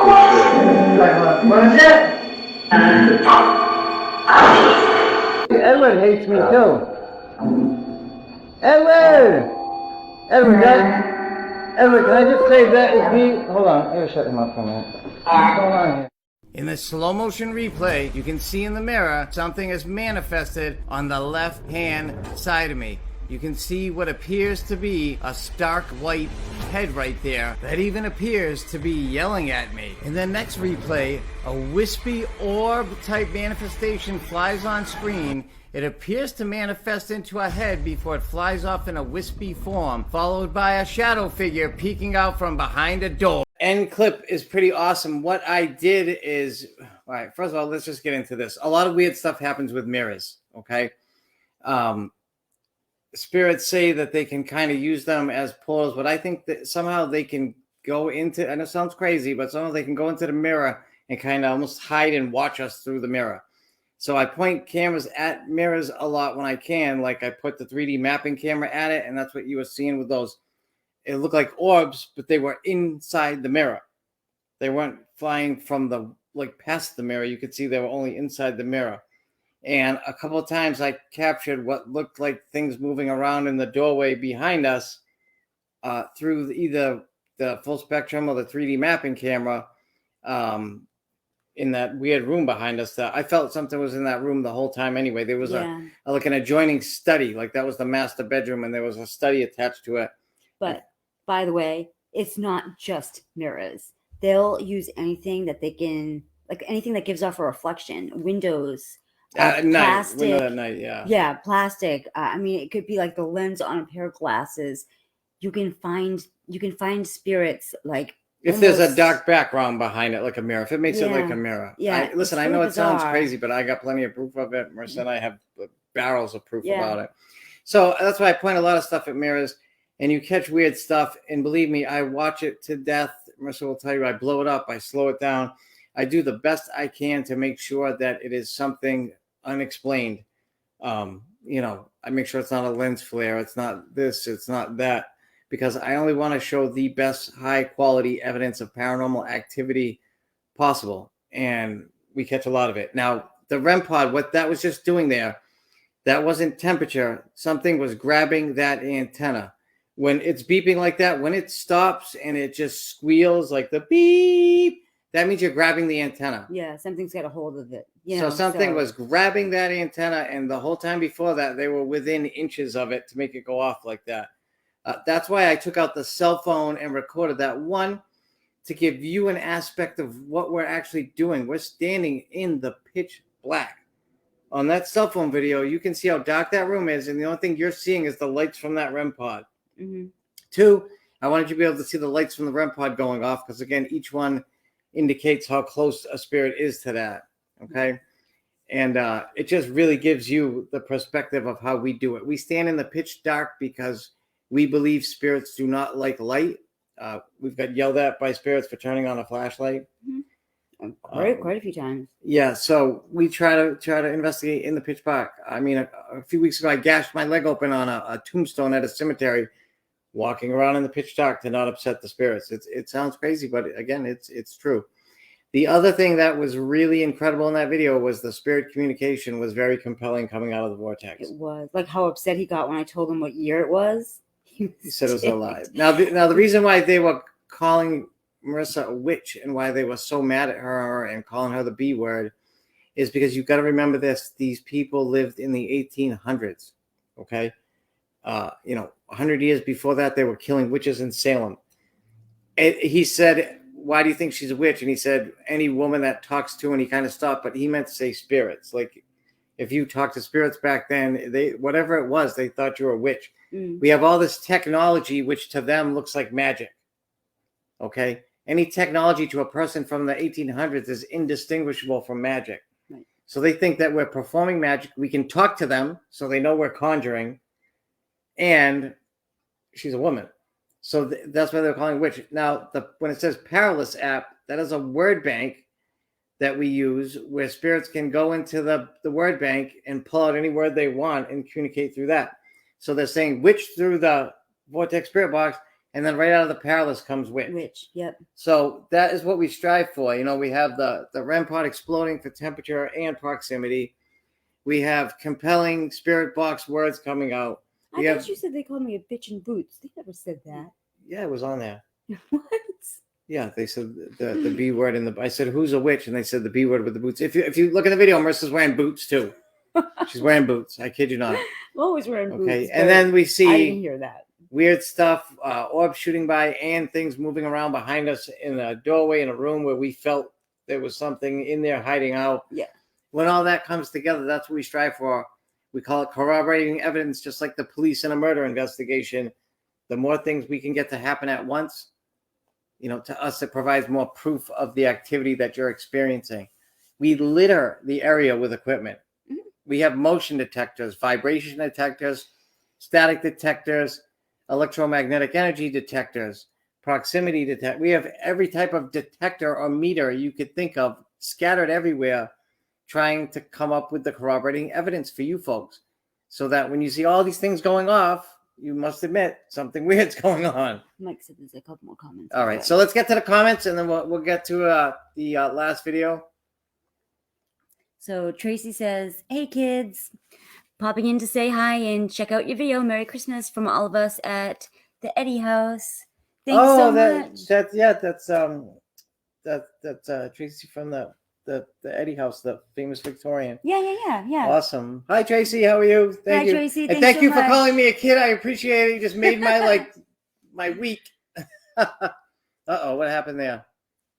Speaker 4: this
Speaker 2: What is it? Edward hates me too. Edward! Edward, Edward, can I just say that is me? Hold on, I gotta shut him up for a minute. What's going on here?
Speaker 1: In the slow motion replay, you can see in the mirror something is manifested on the left hand side of me. You can see what appears to be a stark white head right there that even appears to be yelling at me. In the next replay, a wispy orb type manifestation flies on screen. It appears to manifest into a head before it flies off in a wispy form, followed by a shadow figure peeking out from behind a door. End clip is pretty awesome. What I did is, all right, first of all, let's just get into this. A lot of weird stuff happens with mirrors, okay? Spirits say that they can kind of use them as portals, but I think that somehow they can go into, and it sounds crazy, but somehow they can go into the mirror and kind of almost hide and watch us through the mirror. So I point cameras at mirrors a lot when I can. Like I put the 3D mapping camera at it, and that's what you were seeing with those. It looked like orbs, but they were inside the mirror. They weren't flying from the, like past the mirror. You could see they were only inside the mirror. And a couple of times I captured what looked like things moving around in the doorway behind us through either the full spectrum or the 3D mapping camera. In that weird room behind us, that I felt something was in that room the whole time anyway. There was like an adjoining study, like that was the master bedroom, and there was a study attached to it.
Speaker 5: But by the way, it's not just mirrors. They'll use anything that they can, like anything that gives off a reflection. Windows, plastic.
Speaker 1: Window at night, yeah.
Speaker 5: Yeah, plastic. I mean, it could be like the lens on a pair of glasses. You can find spirits like.
Speaker 1: If there's a dark background behind it, like a mirror, if it makes it like a mirror.
Speaker 5: Yeah.
Speaker 1: Listen, I know it sounds crazy, but I got plenty of proof of it. Marissa and I have barrels of proof about it. So that's why I point a lot of stuff at mirrors, and you catch weird stuff. And believe me, I watch it to death. Marissa will tell you, I blow it up, I slow it down. I do the best I can to make sure that it is something unexplained. I make sure it's not a lens flare. It's not this, it's not that. Because I only want to show the best high quality evidence of paranormal activity possible. And we catch a lot of it. Now, the Rem Pod, what that was just doing there, that wasn't temperature. Something was grabbing that antenna. When it's beeping like that, when it stops and it just squeals like the beep, that means you're grabbing the antenna.
Speaker 5: Yeah, something's got a hold of it.
Speaker 1: So something was grabbing that antenna, and the whole time before that, they were within inches of it to make it go off like that. That's why I took out the cell phone and recorded that. One, to give you an aspect of what we're actually doing. We're standing in the pitch black. On that cell phone video, you can see how dark that room is, and the only thing you're seeing is the lights from that Rem Pod.
Speaker 5: Mm-hmm.
Speaker 1: Two, I wanted you to be able to see the lights from the Rem Pod going off, because again, each one indicates how close a spirit is to that. Okay? And it just really gives you the perspective of how we do it. We stand in the pitch dark because we believe spirits do not like light. We've got yelled at by spirits for turning on a flashlight.
Speaker 5: Mm-hmm. Quite a few times.
Speaker 1: Yeah, so we try to investigate in the pitch dark. I mean, a few weeks ago, I gashed my leg open on a tombstone at a cemetery, walking around in the pitch dark to not upset the spirits. It sounds crazy, but again, it's true. The other thing that was really incredible in that video was the spirit communication was very compelling coming out of the vortex.
Speaker 5: It was like how upset he got when I told him what year it was.
Speaker 1: He said it was alive. Now the reason why they were calling Marissa a witch and why they were so mad at her and calling her the B word is because you've got to remember this. These people lived in the 1800s, okay? 100 years before that, they were killing witches in Salem. And he said, why do you think she's a witch? And he said, any woman that talks to, and he kind of stopped, but he meant to say spirits. Like, if you talked to spirits back then, they whatever it was, they thought you were a witch. We have all this technology, which to them looks like magic. Okay? Any technology to a person from the 1800s is indistinguishable from magic. Right. So they think that we're performing magic. We can talk to them, so they know we're conjuring. And she's a woman. So that's why they're calling witch. Now, when it says Perilous app, that is a word bank that we use where spirits can go into the word bank and pull out any word they want and communicate through that. So they're saying witch through the Vortex Spirit Box, and then right out of the Perilous comes witch.
Speaker 5: Witch, yep.
Speaker 1: So that is what we strive for. We have the Rem Pod exploding for temperature and proximity. We have compelling Spirit Box words coming out.
Speaker 5: I thought you said they called me a bitch in boots. They never said that.
Speaker 1: Yeah, it was on there.
Speaker 5: What?
Speaker 1: Yeah, they said the B word in the. I said, "Who's a witch?" And they said the B word with the boots. If you look at the video, Marissa's wearing boots too. She's wearing boots. I kid you not.
Speaker 5: I'm always wearing boots.
Speaker 1: Okay, and then we see.
Speaker 5: I didn't hear that.
Speaker 1: Weird stuff, orbs shooting by, and things moving around behind us in a doorway in a room where we felt there was something in there hiding out.
Speaker 5: Yeah.
Speaker 1: When all that comes together, that's what we strive for. We call it corroborating evidence, just like the police in a murder investigation. The more things we can get to happen at once, to us, it provides more proof of the activity that you're experiencing. We litter the area with equipment. Mm-hmm. We have motion detectors, vibration detectors, static detectors, electromagnetic energy detectors, proximity detector. We have every type of detector or meter you could think of scattered everywhere, trying to come up with the corroborating evidence for you folks, so that when you see all these things going off, you must admit something weird's going on.
Speaker 5: Mike said there's a couple more comments.
Speaker 1: All right, so let's get to the comments, and then we'll get to the last video.
Speaker 5: So Tracy says, "Hey kids, popping in to say hi and check out your video. Merry Christmas from all of us at the Eddie House. Thanks so much."
Speaker 1: That's Tracy from the Eddie House, the famous Victorian.
Speaker 5: Yeah.
Speaker 1: Awesome. Hi Tracy, how are you? Thank you.
Speaker 5: Tracy.
Speaker 1: And thank you for calling me a kid. I appreciate it. You just made my my week. Uh-oh, what happened there?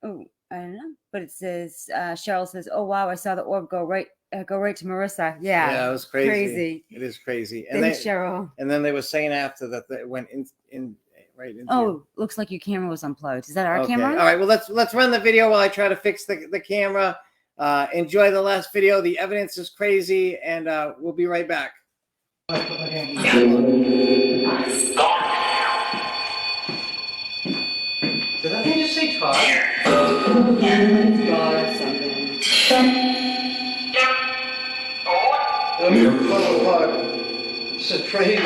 Speaker 5: Oh, I don't know. But it says Cheryl says, "Oh wow, I saw the orb go right to Marissa." Yeah,
Speaker 1: it was crazy. It is crazy. And
Speaker 5: thanks, Cheryl.
Speaker 1: And then they were saying after that it went in right into.
Speaker 5: Oh, looks like your camera was unplugged. Is that our camera?
Speaker 1: All right. Well, let's run the video while I try to fix the camera. Enjoy the last video. The evidence is crazy, and we'll be right back. Did that thing just say Todd?
Speaker 5: God, something.
Speaker 1: This is crazy.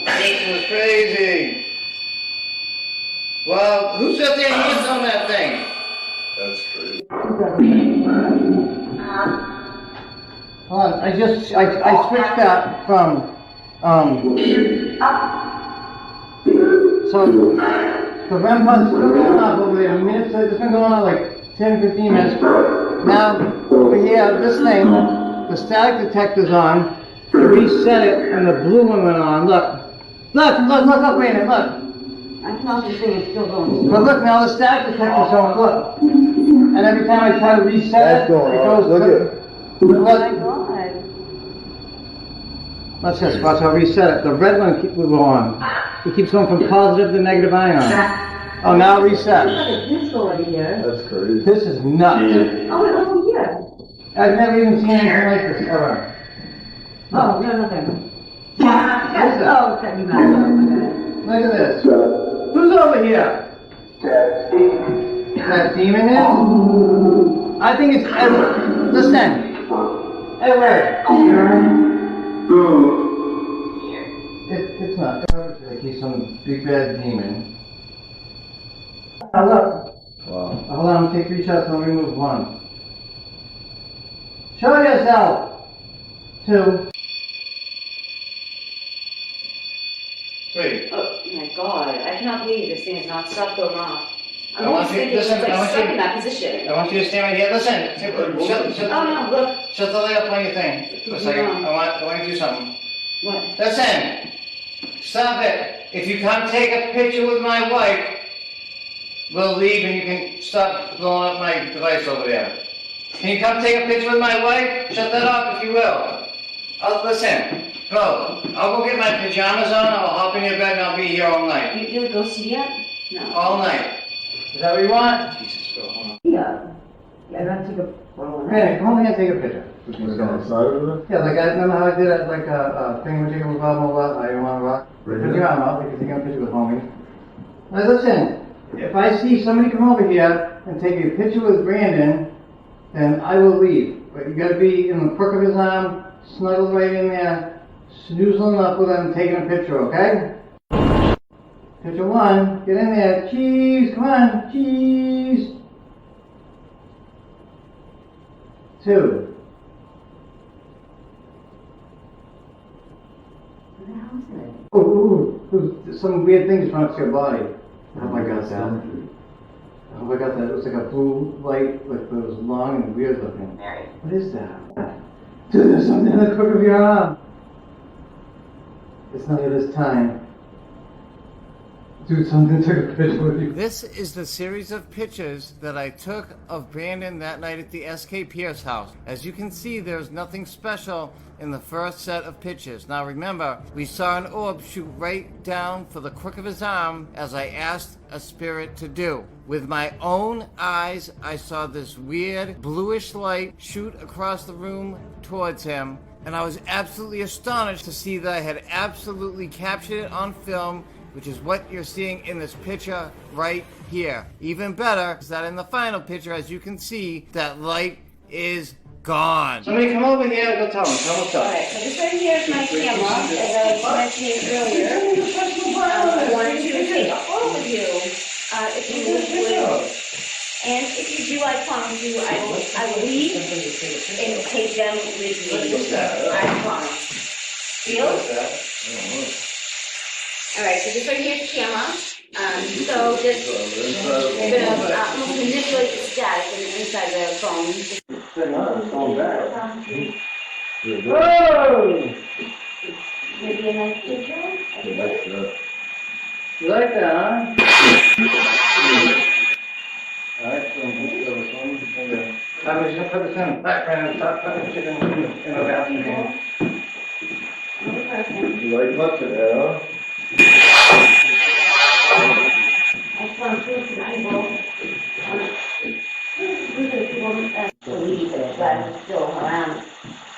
Speaker 1: This is crazy. Well, who sat there and hits on that thing?
Speaker 4: That's crazy.
Speaker 2: Hold on, I switched that from, so the Rem Pod's still going off over there. Minutes, it's been going on like 10, 15 minutes. Now, over here, this thing, the static detector's on. I reset it, and the blue one went on. Look, wait a minute, look.
Speaker 3: I can also see it's still going.
Speaker 2: But look, now the static detector's on, look. And every time I try to reset it, it goes,
Speaker 4: look at
Speaker 3: Oh my God.
Speaker 2: Let's just watch how I reset it. The red one will go on. It keeps going from positive to negative ion. Oh, now reset.
Speaker 3: Look at this over here.
Speaker 4: That's crazy.
Speaker 2: This is nuts.
Speaker 3: Oh, it's over here.
Speaker 2: I've never even seen anything like this ever.
Speaker 3: Oh, no, nothing.
Speaker 2: What is that?
Speaker 3: Oh, it's that you got.
Speaker 2: Look at this. Who's over here? That demon is? I think it's Edward. Listen. Edward. It's not. He's some big bad demon. Now look.
Speaker 4: Wow.
Speaker 2: Hold on, take 3 shots and remove 1. Show yourself. 2.
Speaker 1: Please.
Speaker 6: Oh my God, I cannot believe this thing has not stopped going off. I'm
Speaker 1: I want
Speaker 6: almost
Speaker 1: you-
Speaker 6: thinking it's
Speaker 1: listen, I
Speaker 6: like
Speaker 1: want
Speaker 6: stuck
Speaker 1: you-
Speaker 6: in that position.
Speaker 1: I want you to stand right here. Listen. Shut
Speaker 6: Oh no, look.
Speaker 1: the light up on your thing. For a second.
Speaker 6: wrong?
Speaker 1: I want you to do something.
Speaker 6: What?
Speaker 1: Listen. Stop it. If you come take a picture with my wife, we'll leave and you can stop blowing up my device over there. Can you come take a picture with my wife? Shut that off if you will. Listen. Go. I'll go get my pajamas on. I'll hop in your bed and I'll be here all night.
Speaker 6: You have a ghost yet? No.
Speaker 1: All night. Is that what you want? Jesus, Bill, hold on.
Speaker 3: Yeah. Yeah, I gotta take a photo.
Speaker 2: Hey, come over here and take a picture.
Speaker 4: Like on the side of it?
Speaker 2: Yeah, like I remember how I did that, like a thing with Jacob Bob Mobile, I didn't want to rock.
Speaker 4: Right
Speaker 2: Put
Speaker 4: here?
Speaker 2: your arm out, you can take a picture with homie. Now listen, if I see somebody come over here and take a picture with Brandon, then I will leave. But you gotta be in the crook of his arm, snuggled right in there, snoozling up with him, taking a picture, okay? Picture one, get in there, cheese, come on, cheese. Two.
Speaker 3: What the hell is it?
Speaker 2: Ooh, some weird thing just went up to your body. I hope I got that. I hope I got that. It was like a blue light, like it was long and weird looking.
Speaker 6: Mary.
Speaker 2: What is that? Dude, there's something in the crook of your arm. It's none of this time. Dude, something took a picture with you.
Speaker 1: This is the series of pictures that I took of Brandon that night at the S.K. Pierce house. As you can see, there's nothing special in the first set of pictures. Now remember, we saw an orb shoot right down for the crook of his arm as I asked a spirit to do. With my own eyes, I saw this weird bluish light shoot across the room towards him, and I was absolutely astonished to see that I had absolutely captured it on film, which is what you're seeing in this picture right here. Even better is that in the final picture, as you can see, that light is gone. Somebody come over here and go tell him. Tell him what's up.
Speaker 6: Alright, so this right here is my camera, as I was mentioning earlier. I wanted to take a photo of you, if you would. And if you do, I promise you, I will leave and take them with me. I promise. Deal? Alright, so this right here is the camera. So just, I'm gonna almost manipulate the static inside the phone.
Speaker 2: It's going back.
Speaker 4: Whoa!
Speaker 6: Maybe a nice picture?
Speaker 2: You like that, huh? Alright, so I'm just gonna put this in the background and start putting shit in the bathroom.
Speaker 4: You like touching it, huh?
Speaker 6: I just want to prove to people, believe that God is still around,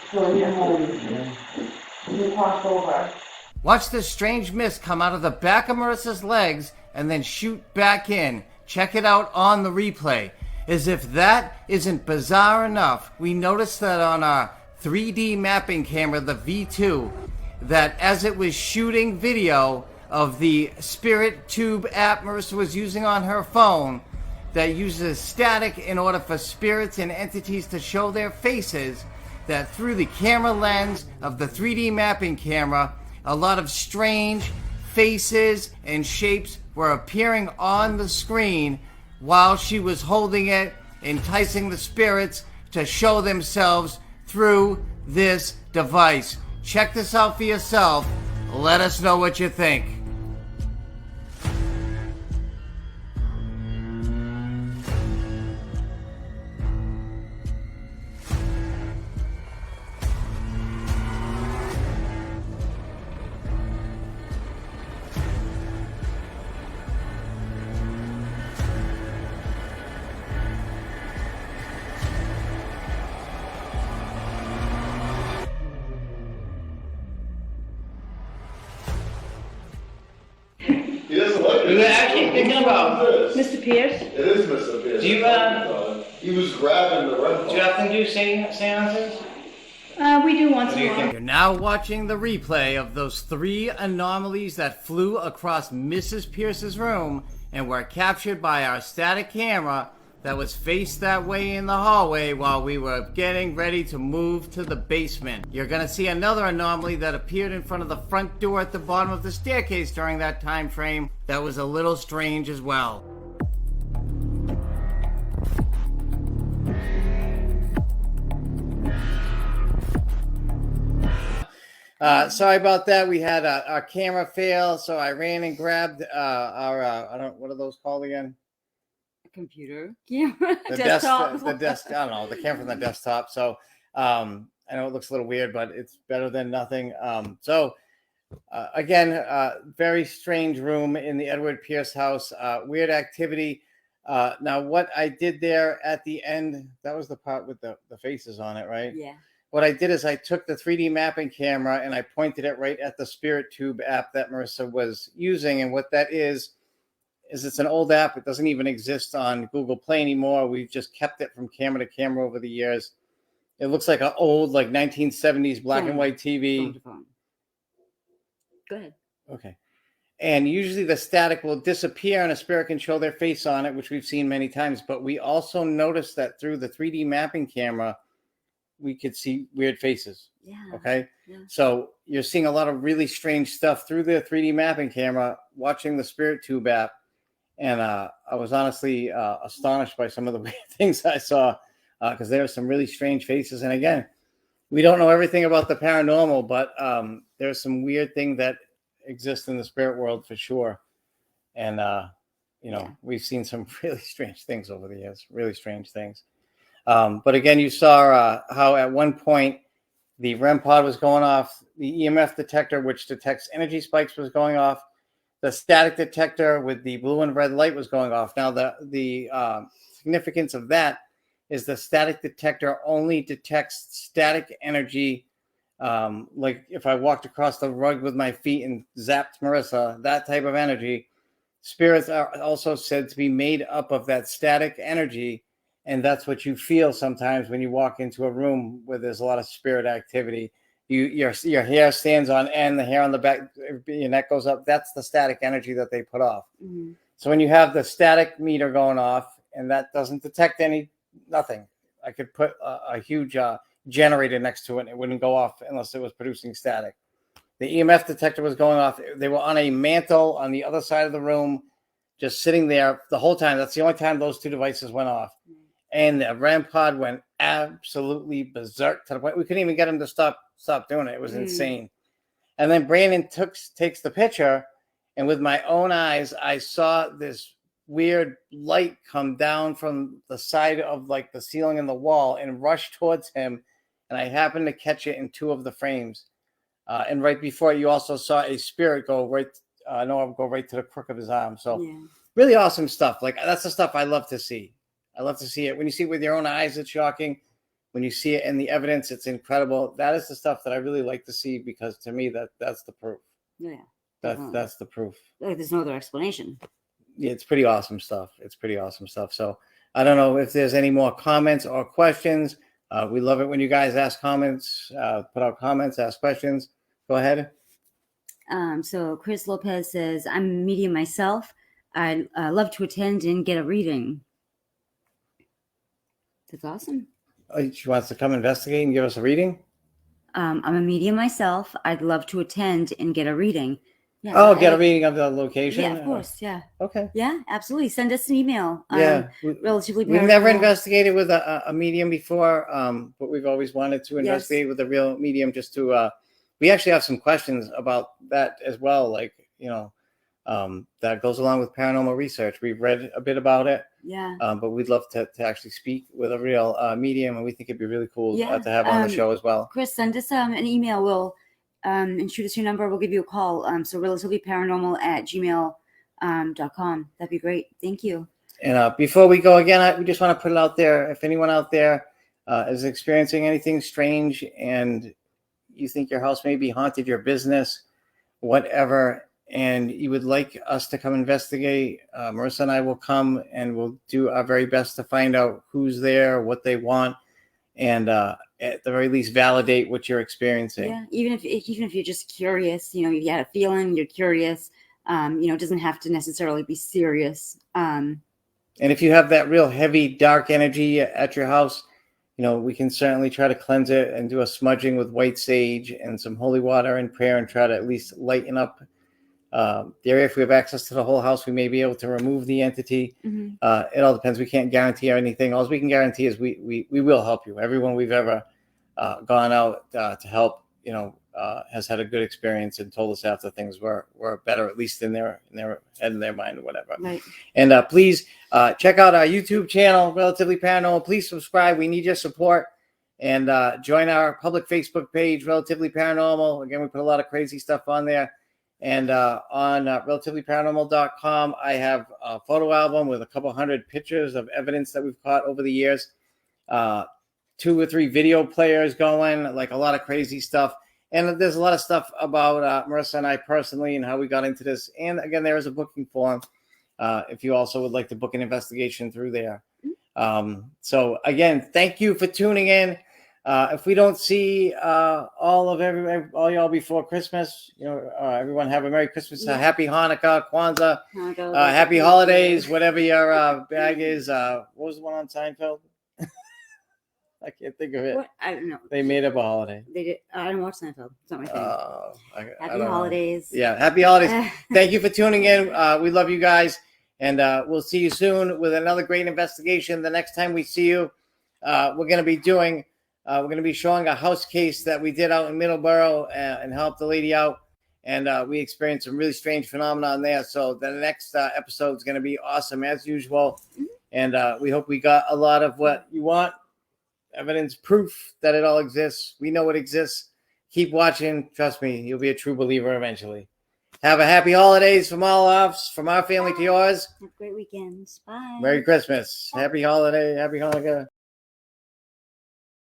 Speaker 6: still in your home, you crossed over.
Speaker 1: Watch this strange mist come out of the back of Marissa's legs and then shoot back in. Check it out on the replay. As if that isn't bizarre enough, we noticed that on our 3D mapping camera, the V2, that as it was shooting video of the Spirit Tube app Marissa was using on her phone, that uses static in order for spirits and entities to show their faces, that through the camera lens of the 3D mapping camera, a lot of strange faces and shapes were appearing on the screen while she was holding it, enticing the spirits to show themselves through this device. Check this out for yourself. Let us know what you think.
Speaker 4: He doesn't like it.
Speaker 1: We were actually thinking about
Speaker 6: Mr. Pierce?
Speaker 4: It is Mr. Pierce.
Speaker 1: Do you,
Speaker 4: He was grabbing the Rem Pod.
Speaker 1: do you often do seances?
Speaker 6: We do once
Speaker 1: What do you think? You're now watching the replay of those 3 anomalies that flew across Mrs. Pierce's room and were captured by our static camera that was faced that way in the hallway while we were getting ready to move to the basement. You're gonna see another anomaly that appeared in front of the front door at the bottom of the staircase during that time frame that was a little strange as well. Sorry about that. We had our camera fail, so I ran and grabbed our what are those called again?
Speaker 5: Computer camera,
Speaker 1: The
Speaker 5: desktop.
Speaker 1: the desk. I don't know, the camera from the desktop. So I know it looks a little weird, but it's better than nothing. Again, very strange room in the Edward Pierce house. Weird activity. Now, what I did there at the end, that was the part with the faces on it, right?
Speaker 5: Yeah.
Speaker 1: What I did is I took the 3D mapping camera and I pointed it right at the Spirit Tube app that Marissa was using. And what that is it's an old app. It doesn't even exist on Google Play anymore. We've just kept it from camera to camera over the years. It looks like an old, like 1970s black and white TV.
Speaker 5: Go ahead.
Speaker 1: Okay. And usually the static will disappear and a spirit can show their face on it, which we've seen many times. But we also noticed that through the 3D mapping camera, we could see weird faces.
Speaker 5: Yeah.
Speaker 1: Okay.
Speaker 5: Yeah.
Speaker 1: So you're seeing a lot of really strange stuff through the 3D mapping camera, watching the Spirit Tube app. And I was honestly astonished by some of the weird things I saw because there are some really strange faces. And again, we don't know everything about the paranormal, but there's some weird thing that exists in the spirit world for sure. And, we've seen some really strange things over the years, really strange things. But again, you saw how at one point the Rem Pod was going off, the EMF detector, which detects energy spikes, was going off. The static detector with the blue and red light was going off. Now, the significance of that is the static detector only detects static energy. Like if I walked across the rug with my feet and zapped Marissa, that type of energy. Spirits are also said to be made up of that static energy. And that's what you feel sometimes when you walk into a room where there's a lot of spirit activity. Your hair stands on end, the hair on the back, your neck goes up. That's the static energy that they put off. Mm-hmm. So when you have the static meter going off and that doesn't detect nothing, I could put a huge generator next to it and it wouldn't go off unless it was producing static. The EMF detector was going off. They were on a mantle on the other side of the room, just sitting there the whole time. That's the only time those two devices went off. Mm-hmm. And the Rem Pod went absolutely berserk to the point we couldn't even get him to stop doing it. It was insane. And then Brandon takes the picture, and with my own eyes, I saw this weird light come down from the side of like the ceiling and the wall and rush towards him. And I happened to catch it in two of the frames. And right before it, you also saw a spirit go right to the crook of his arm. So really awesome stuff. Like that's the stuff I love to see. I love to see it. When you see it with your own eyes, it's shocking. When you see it in the evidence, it's incredible. That is the stuff that I really like to see because to me, that's the proof.
Speaker 5: Yeah.
Speaker 1: That's the proof.
Speaker 5: Like, there's no other explanation.
Speaker 1: Yeah, it's pretty awesome stuff. So I don't know if there's any more comments or questions. We love it when you guys ask comments, put out comments, ask questions. Go ahead.
Speaker 5: So Chris Lopez says, I'm a medium myself. I'd love to attend and get a reading. That's awesome.
Speaker 1: She wants to come investigate and give us a reading?
Speaker 5: I'm a medium myself. I'd love to attend and get a reading.
Speaker 1: Yeah, get a reading of the location?
Speaker 5: Yeah, of course, yeah.
Speaker 1: Okay.
Speaker 5: Yeah, absolutely. Send us an email. Relatively Paranormal.
Speaker 1: We've never investigated with a medium before, but we've always wanted to investigate with a real medium just to, we actually have some questions about that as well, like, that goes along with paranormal research. We've read a bit about it.
Speaker 5: Yeah.
Speaker 1: But we'd love to actually speak with a real medium, and we think it'd be really cool to have on the show as well.
Speaker 5: Chris, send us an email. We'll and shoot us your number. We'll give you a call. So relativelyparanormal@gmail.com. That'd be great. Thank you.
Speaker 1: And before we go again, we just want to put it out there. If anyone out there is experiencing anything strange and you think your house may be haunted, your business, whatever, and you would like us to come investigate, Marissa and I will come and we'll do our very best to find out who's there, what they want, and at the very least validate what you're experiencing.
Speaker 5: Yeah, even if you're just curious, you had a feeling, you're curious, it doesn't have to necessarily be serious.
Speaker 1: And if you have that real heavy, dark energy at your house, we can certainly try to cleanse it and do a smudging with white sage and some holy water and prayer and try to at least lighten up the area. If we have access to the whole house, we may be able to remove the entity.
Speaker 5: Mm-hmm.
Speaker 1: It all depends. We can't guarantee anything. All we can guarantee is we will help you. Everyone we've ever gone out to help, has had a good experience and told us after things were better, at least in their head and their mind or whatever.
Speaker 5: Right.
Speaker 1: And please check out our YouTube channel, Relatively Paranormal. Please subscribe. We need your support. And join our public Facebook page, Relatively Paranormal. Again, we put a lot of crazy stuff on there. And on relativelyparanormal.com, I have a photo album with a couple hundred pictures of evidence that we've caught over the years. 2 or 3 video players going, like a lot of crazy stuff. And there's a lot of stuff about Marissa and I personally and how we got into this. And again, there is a booking form if you also would like to book an investigation through there. So again, thank you for tuning in. If we don't see all y'all before Christmas, everyone have a Merry Christmas, a Happy Hanukkah, Kwanzaa, Happy Holidays, whatever your bag is. What was the one on Seinfeld? I can't think of it.
Speaker 5: What? I don't know.
Speaker 1: They made up a holiday.
Speaker 5: They did. I don't watch Seinfeld. It's not my thing. Happy
Speaker 1: I
Speaker 5: holidays.
Speaker 1: Yeah, happy holidays. Thank you for tuning in. We love you guys. And we'll see you soon with another great investigation. The next time we see you, we're going to be showing a house case that we did out in Middleborough and helped the lady out. And we experienced some really strange phenomena there. So the next episode is going to be awesome as usual. And we hope we got a lot of what you want. Evidence, proof that it all exists. We know it exists. Keep watching. Trust me, you'll be a true believer eventually. Have a happy holidays from all of us, from our family to yours.
Speaker 5: Have a great weekend. Bye.
Speaker 1: Merry Christmas. Happy holiday. Happy Hanukkah.